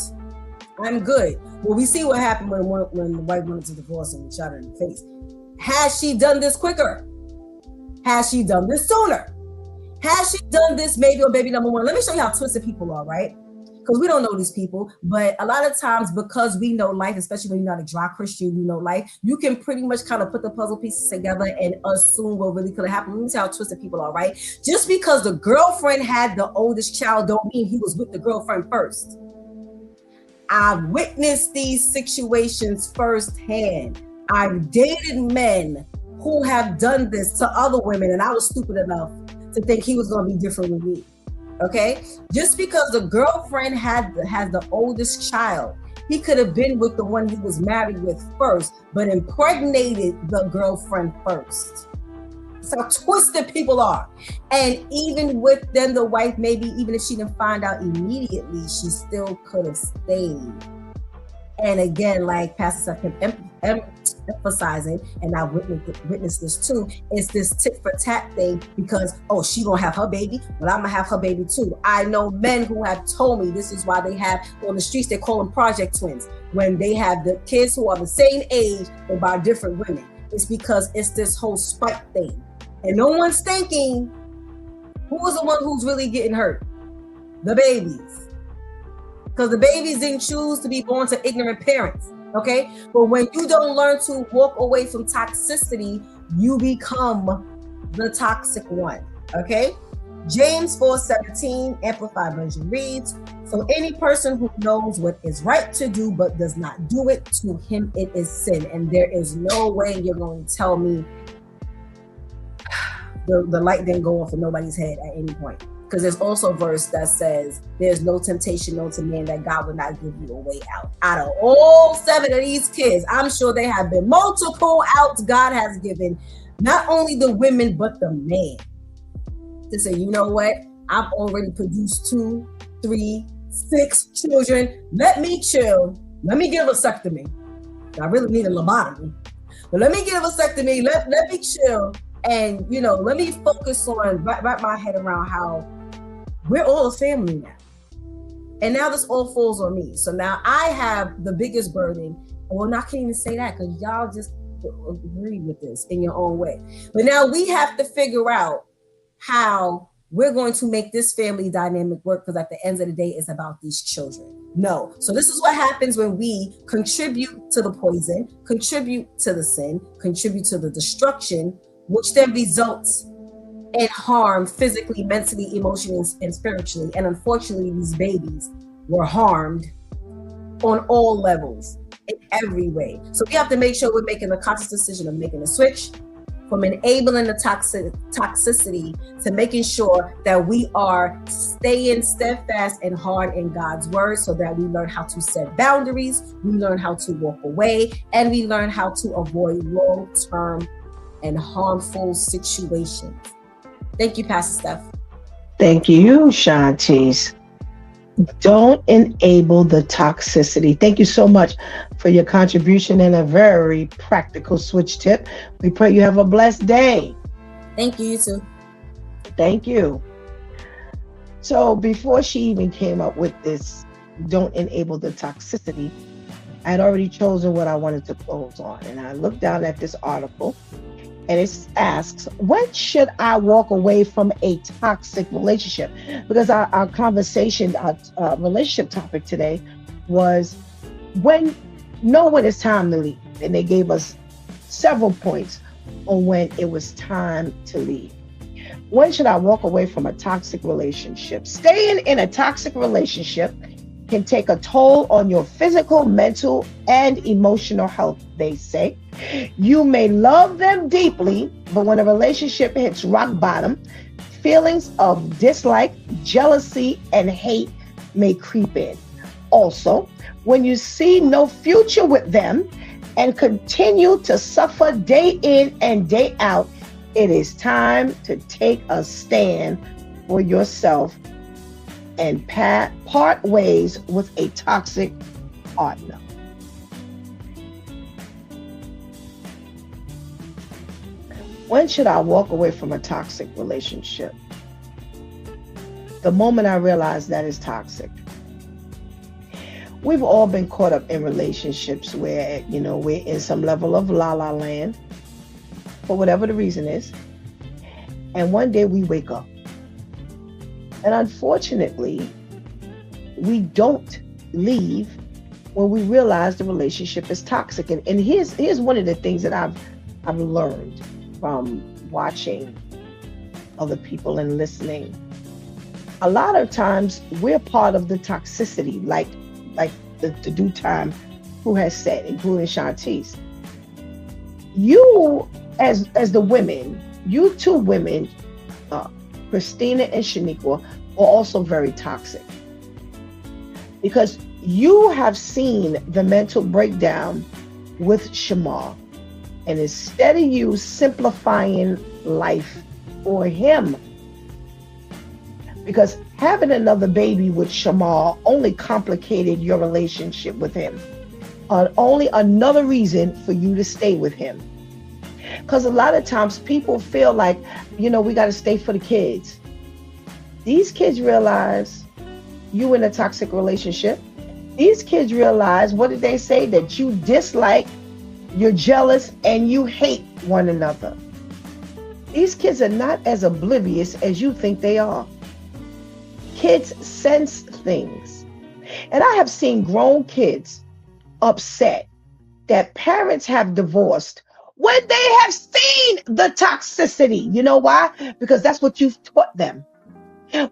I'm good. Well, we see what happened when the wife wanted to divorce and shot her in the face. Has she done this quicker? Has she done this sooner? Has she done this maybe on baby number one? Let me show you how twisted people are, right? Because we don't know these people, but a lot of times because we know life, especially when you're not a dry Christian, you know life, you can pretty much kind of put the puzzle pieces together and assume what really could have happened. Let me see how twisted people are, right? Just because the girlfriend had the oldest child don't mean he was with the girlfriend first. I've witnessed these situations firsthand. I've dated men who have done this to other women, and I was stupid enough to think he was going to be different with me. Okay, just because the girlfriend has the oldest child, he could have been with the one he was married with first, but impregnated the girlfriend first. That's how twisted people are. And even with them, the wife, maybe even if she didn't find out immediately, she still could have stayed. And again, like Pastor Steph kept emphasizing, and I witnessed this too, it's this tit for tat thing because, oh, she gonna have her baby, but I'm gonna have her baby too. I know men who have told me this is why they have, on the streets, they call them project twins. When they have the kids who are the same age, but by different women. It's because it's this whole spite thing. And no one's thinking, who is the one who's really getting hurt? The babies. Because the babies didn't choose to be born to ignorant parents, okay? But when you don't learn to walk away from toxicity, you become the toxic one, okay? James 4:17, Amplified Version reads, so any person who knows what is right to do but does not do it, to him it is sin. And there is no way you're going to tell me the light didn't go off in nobody's head at any point. Because there's also a verse that says, there's no temptation known to man that God would not give you a way out. Out of all 7 of these kids, I'm sure there have been multiple outs God has given, not only the women, but the man. To say, you know what? I've already produced 2, 3, 6 children. Let me chill. Let me get a vasectomy. I really need a lobotomy. But let me get a vasectomy. Let me chill. And, you know, let me focus on, wrap my head around how we're all a family now. And now this all falls on me. So now I have the biggest burden. Well, I can't even say that because y'all just agree with this in your own way. But now we have to figure out how we're going to make this family dynamic work, because at the end of the day, it's about these children. No. So this is what happens when we contribute to the poison, contribute to the sin, contribute to the destruction, which then results in harm physically, mentally, emotionally, and spiritually. And unfortunately, these babies were harmed on all levels, in every way. So we have to make sure we're making a conscious decision of making a switch from enabling the toxicity to making sure that we are staying steadfast and hard in God's word, so that we learn how to set boundaries, we learn how to walk away, and we learn how to avoid long-term and harmful situations. Thank you, Pastor Steph.
Thank you, Shantice. Don't enable the toxicity. Thank you so much for your contribution and a very practical switch tip. We pray you have a blessed day.
Thank you, you too.
Thank you. So before she even came up with this, don't enable the toxicity, I had already chosen what I wanted to close on. And I looked down at this article, and it asks, when should I walk away from a toxic relationship? Because our conversation, our relationship topic today was know when it's time to leave. And they gave us several points on when it was time to leave. When should I walk away from a toxic relationship? Staying in a toxic relationship can take a toll on your physical, mental, and emotional health, they say. You may love them deeply, but when a relationship hits rock bottom, feelings of dislike, jealousy, and hate may creep in. Also, when you see no future with them and continue to suffer day in and day out, it is time to take a stand for yourself and part ways with a toxic partner. When should I walk away from a toxic relationship? The moment I realized that is toxic. We've all been caught up in relationships where, we're in some level of la-la land for whatever the reason is. And one day we wake up. And unfortunately, we don't leave when we realize the relationship is toxic. And here's one of the things that I've learned from watching other people and listening. A lot of times we're part of the toxicity, like the due time who has said, including Shantice. You as the women, you two women, Christina and Shaniqua, are also very toxic. Because you have seen the mental breakdown with Shamar. And instead of you simplifying life for him, because having another baby with Shamar only complicated your relationship with him. Only another reason for you to stay with him. Because a lot of times people feel like, we got to stay for the kids. These kids realize you in a toxic relationship. These kids realize, what did they say? That you dislike, you're jealous, and you hate one another. These kids are not as oblivious as you think they are. Kids sense things. And I have seen grown kids upset that parents have divorced when they have seen the toxicity. You know why? Because that's what you've taught them.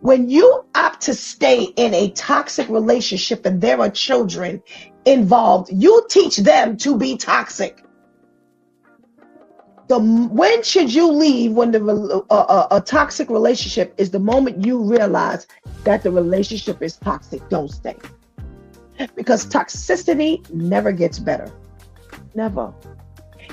When you opt to stay in a toxic relationship and there are children involved, you teach them to be toxic. When should you leave? When a toxic relationship is the moment you realize that the relationship is toxic. Don't stay. Because toxicity never gets better. Never.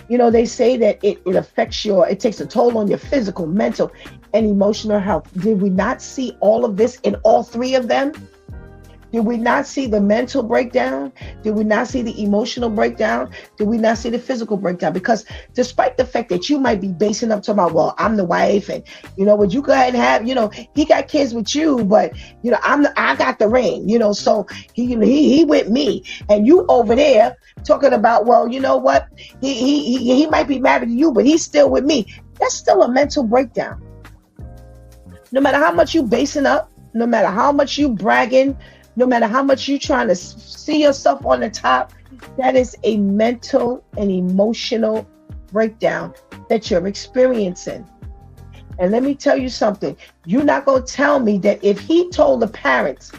They say that it affects it takes a toll on your physical, mental, and emotional health. Did we not see all of this in all three of them? Did we not see the mental breakdown? Did we not see the emotional breakdown? Did we not see the physical breakdown? Because despite the fact that you might be basing up to well, I'm the wife, and would you go ahead and have, he got kids with you, but I got the ring, so he with me, and you over there talking about, well, you know what? He might be married to you, but he's still with me. That's still a mental breakdown. No matter how much you basing up, no matter how much you bragging, no matter how much you trying to see yourself on the top, that is a mental and emotional breakdown that you're experiencing. And let me tell you something. You're not going to tell me that if he told the parents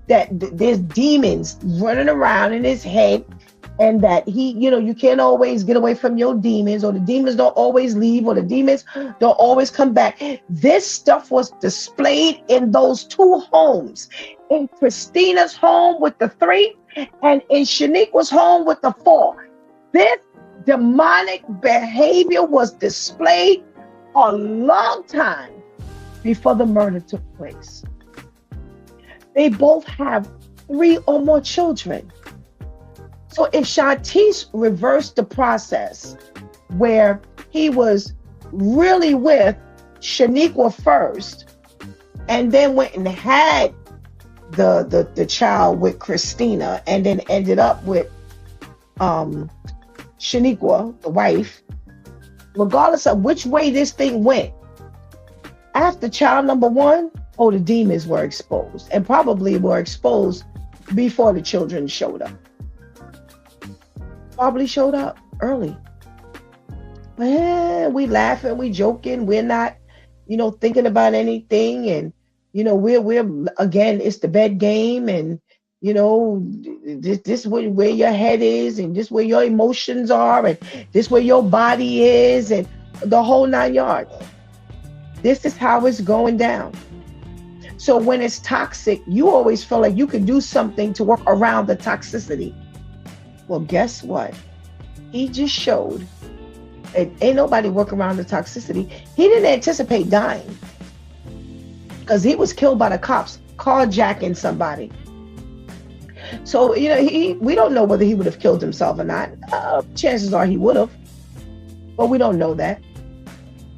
that there's demons running around in his head, and that you can't always get away from your demons, or the demons don't always leave, or the demons don't always come back. This stuff was displayed in those two homes. In Christina's home with the 3, and in Shaniqua's home with the 4. This demonic behavior was displayed a long time before the murder took place. They both have 3 or more children. So if Shantice reversed the process where he was really with Shaniqua first, and then went and had the child with Christina, and then ended up with Shaniqua, the wife, regardless of which way this thing went, after child number 1, the demons were exposed, and probably were exposed before the children showed up. Probably showed up early. We laughing, we joking, we're not, thinking about anything, and we're again, it's the bed game, and this where your head is, and this where your emotions are, and this where your body is, and the whole 9 yards. This is how it's going down. So when it's toxic, you always feel like you can do something to work around the toxicity. Well, guess what? He just showed that ain't nobody work around the toxicity. He didn't anticipate dying, because he was killed by the cops carjacking somebody. So, we don't know whether he would have killed himself or not. Chances are he would have, but we don't know that,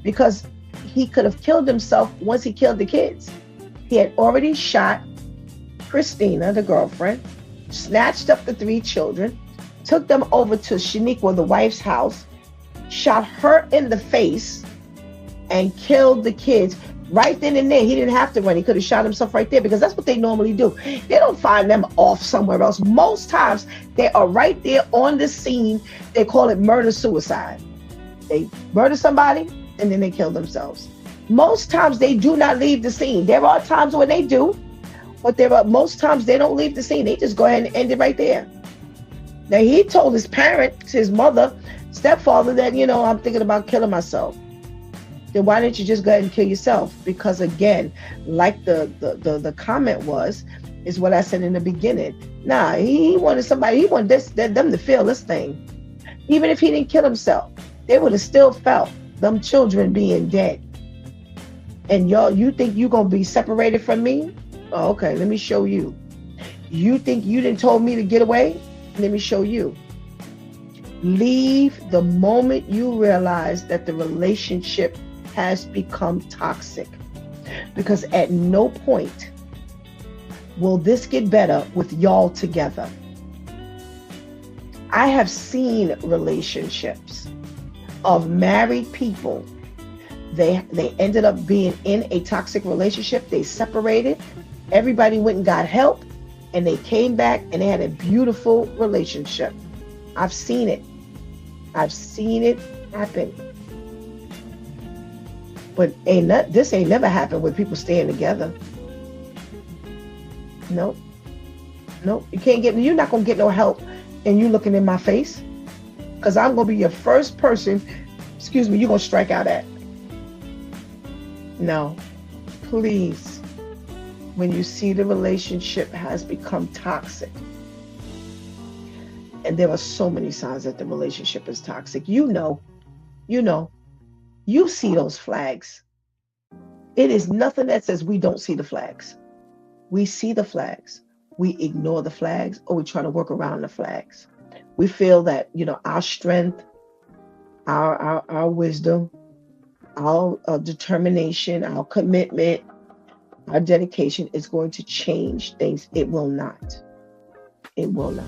because he could have killed himself once he killed the kids. He had already shot Christina, the girlfriend, snatched up the 3 children, took them over to Shaniqua, the wife's house, shot her in the face, and killed the kids right then and there. He didn't have to run. He could have shot himself right there, because that's what they normally do. They don't find them off somewhere else. Most times they are right there on the scene. They call it murder-suicide. They murder somebody and then they kill themselves. Most times they do not leave the scene. There are times when they do, but most times they don't leave the scene. They just go ahead and end it right there. Now, he told his parents, his mother, stepfather, that, I'm thinking about killing myself. Then why didn't you just go ahead and kill yourself? Because again, like the comment is what I said in the beginning. Nah, he wanted somebody, he wanted them to feel this thing. Even if he didn't kill himself, they would have still felt them children being dead. And you think you're going to be separated from me? Oh, okay, let me show you. You think you didn't told me to get away? Let me show you. Leave the moment you realize that the relationship has become toxic. Because at no point will this get better with y'all together. I have seen relationships of married people. They ended up being in a toxic relationship. They separated. Everybody went and got help, and they came back and they had a beautiful relationship. I've seen it. I've seen it happen. But this ain't never happened with people staying together. Nope. You're not gonna get no help and you looking in my face, because I'm gonna be your first person, you're gonna strike out at. No, please, when you see the relationship has become toxic, and there are so many signs that the relationship is toxic, you see those flags. It is nothing that says we don't see the flags. We see the flags. We ignore the flags, or we try to work around the flags. We feel that, our strength, our wisdom, our determination, our commitment, our dedication is going to change things. It will not. It will not.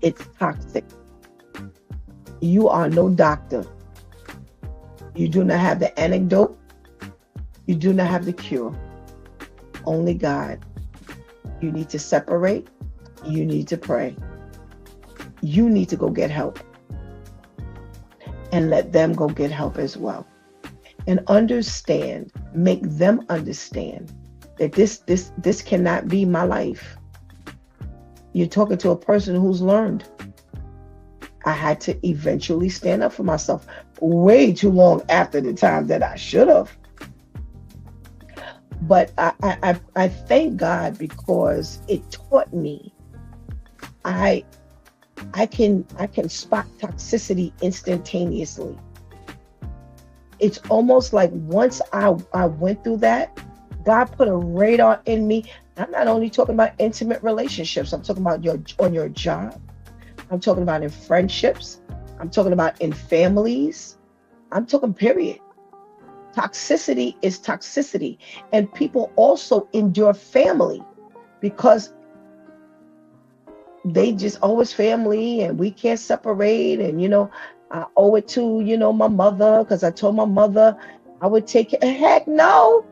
It's toxic. You are no doctor. You do not have the antidote. You do not have the cure. Only God. You need to separate. You need to pray. You need to go get help. And let them go get help as well. And make them understand that this cannot be my life. You're talking to a person who's learned. I had to eventually stand up for myself way too long after the time that I should have. But I thank God, because it taught me I can spot toxicity instantaneously. It's almost like once I went through that, God put a radar in me. I'm not only talking about intimate relationships. I'm talking about on your job. I'm talking about in friendships. I'm talking about in families. I'm talking period. Toxicity is toxicity. And people also endure family because they just always family and we can't separate. And, I owe it to, my mother, because I told my mother I would take care. Heck no.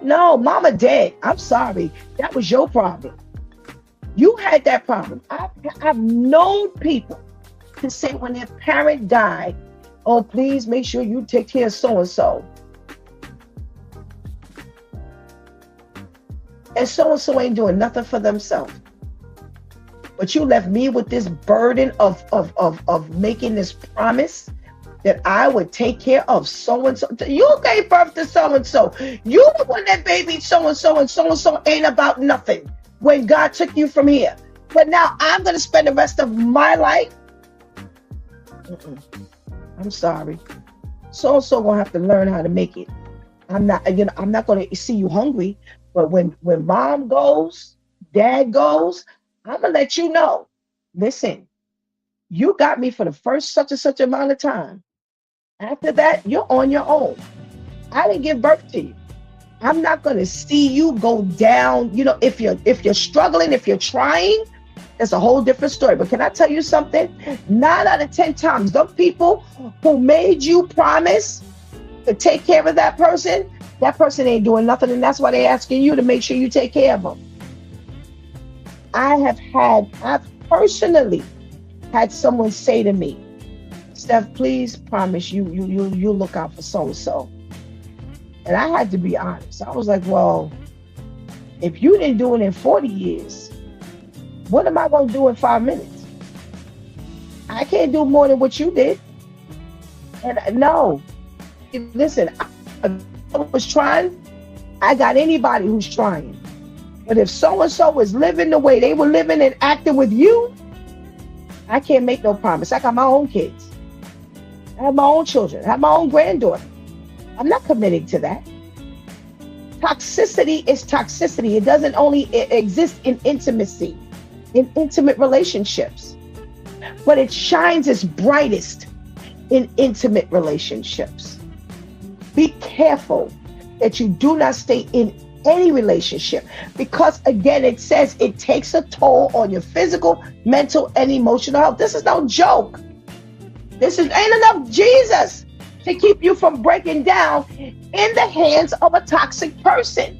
No, mama dead. I'm sorry. That was your problem. You had that problem. I've known people to say when their parent died, oh, please make sure you take care of so-and-so. And so-and-so ain't doing nothing for themselves. But you left me with this burden of making this promise that I would take care of so-and-so. You gave birth to so-and-so. You the one that babied so-and-so, and so-and-so ain't about nothing when God took you from here. But now I'm going to spend the rest of my life. I'm sorry. So-and-so going to have to learn how to make it. I'm not going to see you hungry. But when mom goes, dad goes, I'm going to let you know. Listen, you got me for the first such and such amount of time. After that, you're on your own. I didn't give birth to you. I'm not going to see you go down. You know, if you're struggling, if you're trying, it's a whole different story. But can I tell you something? 9 out of 10 times, the people who made you promise to take care of that person ain't doing nothing. And that's why they're asking you to make sure you take care of them. I've personally had someone say to me, Steph, please promise you look out for so-and-so. And I had to be honest. I was like, well, if you didn't do it in 40 years, what am I going to do in 5 minutes? I can't do more than what you did. And no, listen, I was trying. I got anybody who's trying. But if so-and-so was living the way they were living and acting with you, I can't make no promise. I got my own kids. I have my own children. I have my own granddaughter. I'm not committing to that. Toxicity is toxicity. It doesn't only exist in intimacy, in intimate relationships, but it shines its brightest in intimate relationships. Be careful that you do not stay in any relationship, because again, it says it takes a toll on your physical, mental, and emotional health. This is no joke. Ain't enough Jesus to keep you from breaking down in the hands of a toxic person.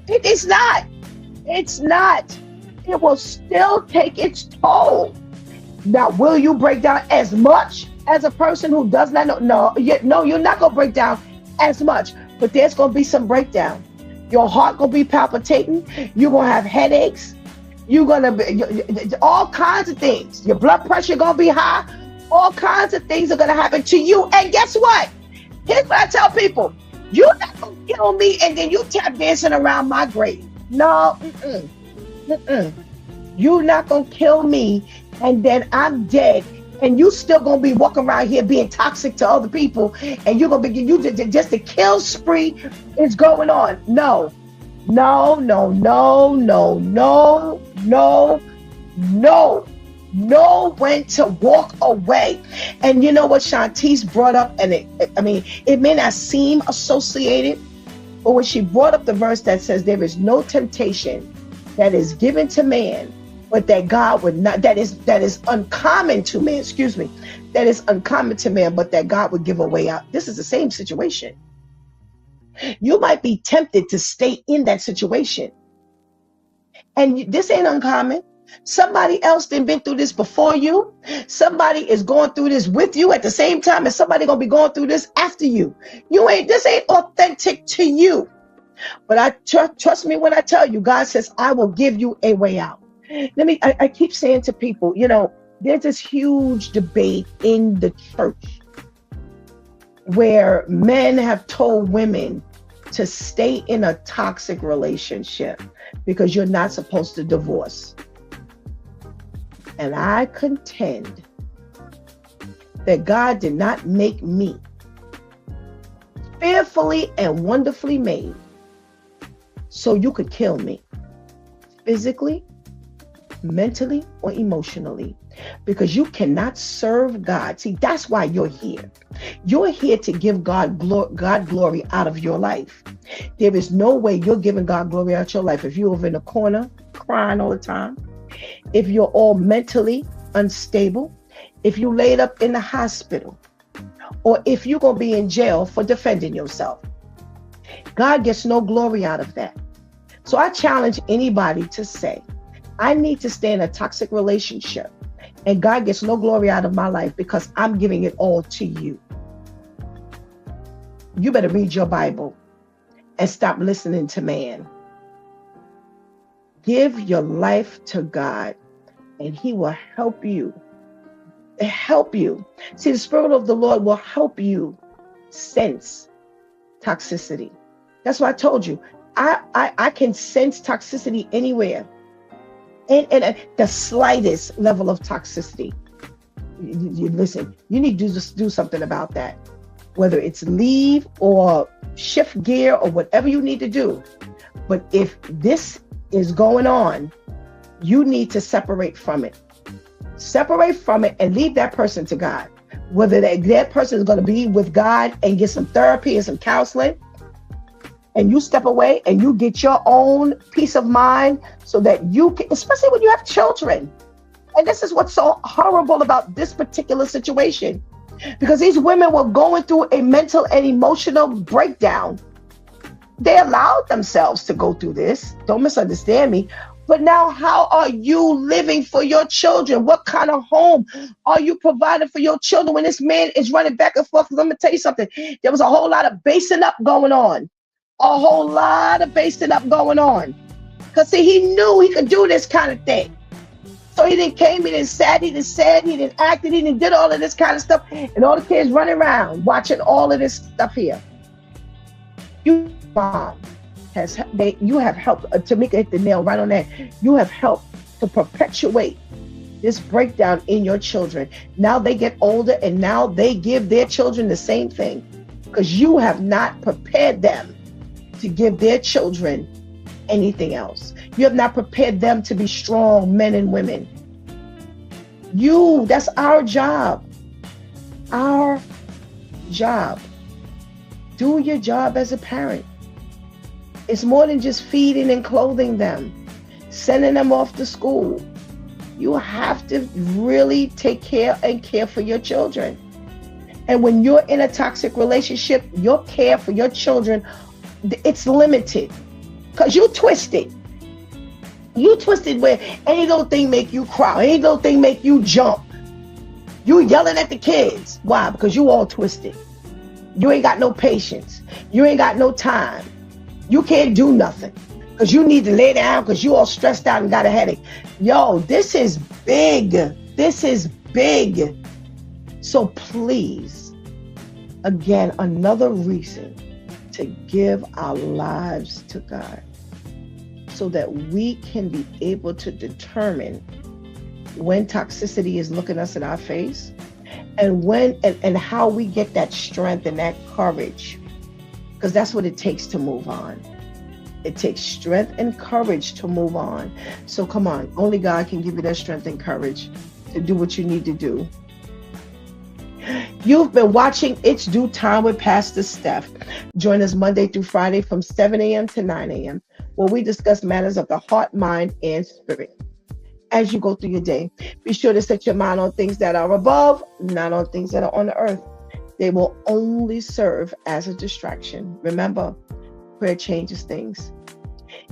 It's not. It will still take its toll. Now, will you break down as much as a person who does not know? No, you're not going to break down as much, but there's going to be some breakdown. Your heart going to be palpitating. You're going to have headaches. You're going to be all kinds of things. Your blood pressure going to be high. All kinds of things are going to happen to you. And guess what? Here's what I tell people. You're not going to kill me and then you tap dancing around my grave. No. You're not going to kill me and then I'm dead. And you still going to be walking around here being toxic to other people. And you're going to be, just the kill spree is going on. No. Know when to walk away. And you know what Shantice brought up, and it may not seem associated, but when she brought up the verse that says there is no temptation that is given to man, but that God would not, that is uncommon to man, that is uncommon to man, but that God would give a way out. This is the same situation. You might be tempted to stay in that situation. And this ain't uncommon. Somebody else been through this before you. Somebody is going through this with you at the same time, and somebody gonna be going through this after you. This ain't authentic to you. But I trust me when I tell you, God says, I will give you a way out. I keep saying to people, there's this huge debate in the church where men have told women to stay in a toxic relationship because you're not supposed to divorce. And I contend that God did not make me fearfully and wonderfully made so you could kill me physically, mentally, or emotionally, because you cannot serve God. See, that's why you're here. You're here to give God glory out of your life. There is no way you're giving God glory out of your life if you're over in a corner crying all the time, if you're all mentally unstable, if you laid up in the hospital, or if you're going to be in jail for defending yourself. God gets no glory out of that. So I challenge anybody to say, I need to stay in a toxic relationship and God gets no glory out of my life because I'm giving it all to you. You better read your Bible and stop listening to man. Give your life to God and he will help you. See, the Spirit of the Lord will help you sense toxicity. That's why I told you, I can sense toxicity anywhere. And the slightest level of toxicity. You listen, you need to just do something about that. Whether it's leave or shift gear or whatever you need to do. But if this is going on, you need to separate from it. Separate from it and leave that person to God. Whether that person is going to be with God and get some therapy and some counseling and you step away and you get your own peace of mind so that you can, especially when you have children. And this is what's so horrible about this particular situation, because these women were going through a mental and emotional breakdown. They allowed themselves to go through this. Don't misunderstand me. But now, how are you living for your children? What kind of home are you providing for your children when this man is running back and forth? Because I'm going to tell you something. There was a whole lot of basing up going on. A whole lot of basing up going on. Because, see, he knew he could do this kind of thing. So he didn't came, he didn't sat, he didn't said, he didn't acted, he didn't did all of this kind of stuff. And all the kids running around watching all of this stuff here. You, mom, you have helped, Tamika hit the nail right on that. You have helped to perpetuate this breakdown in your children. Now they get older and now they give their children the same thing, because you have not prepared them to give their children anything else. You have not prepared them to be strong men and women. That's our job. Our job. Do your job as a parent. It's more than just feeding and clothing them, sending them off to school. You have to really take care and care for your children. And when you're in a toxic relationship, your care for your children, it's limited, because you twisted. You twisted where any little thing make you cry, any little thing make you jump. You yelling at the kids. Why? Because you all twisted. You ain't got no patience. You ain't got no time. You can't do nothing because you need to lay down because you all stressed out and got a headache. Yo, this is big. This is big. So please, again, another reason to give our lives to God so that we can be able to determine when toxicity is looking us in our face, and when and how we get that strength and that courage, because that's what it takes to move on. It takes strength and courage to move on. So come on, only God can give you that strength and courage to do what you need to do. You've been watching It's Due Time with Pastor Steph. Join us Monday through Friday from 7 a.m. to 9 a.m. where we discuss matters of the heart, mind, and spirit. As you go through your day, be sure to set your mind on things that are above, not on things that are on the earth. They will only serve as a distraction. Remember, prayer changes things.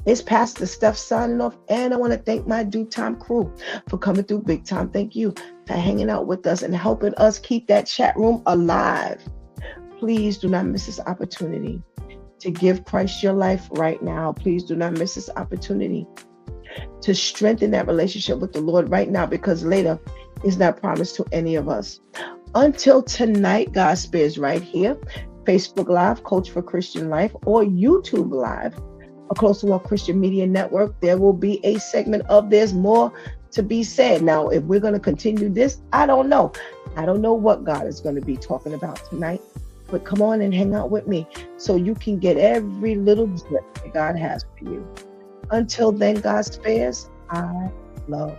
It's Pastor Steph signing off, and I want to thank my Due Time crew for coming through big time. Thank you for hanging out with us and helping us keep that chat room alive. Please do not miss this opportunity to give Christ your life right now. Please do not miss this opportunity to strengthen that relationship with the Lord right now, because later is not promised to any of us. Until tonight, God spares right here, Facebook Live, Coach for Christian Life, or YouTube Live, a Close to Walk Christian Media Network. There will be a segment of There's More to Be Said. Now, if we're going to continue this, I don't know. I don't know what God is going to be talking about tonight, but come on and hang out with me so you can get every little drip that God has for you. Until then, God spares. I love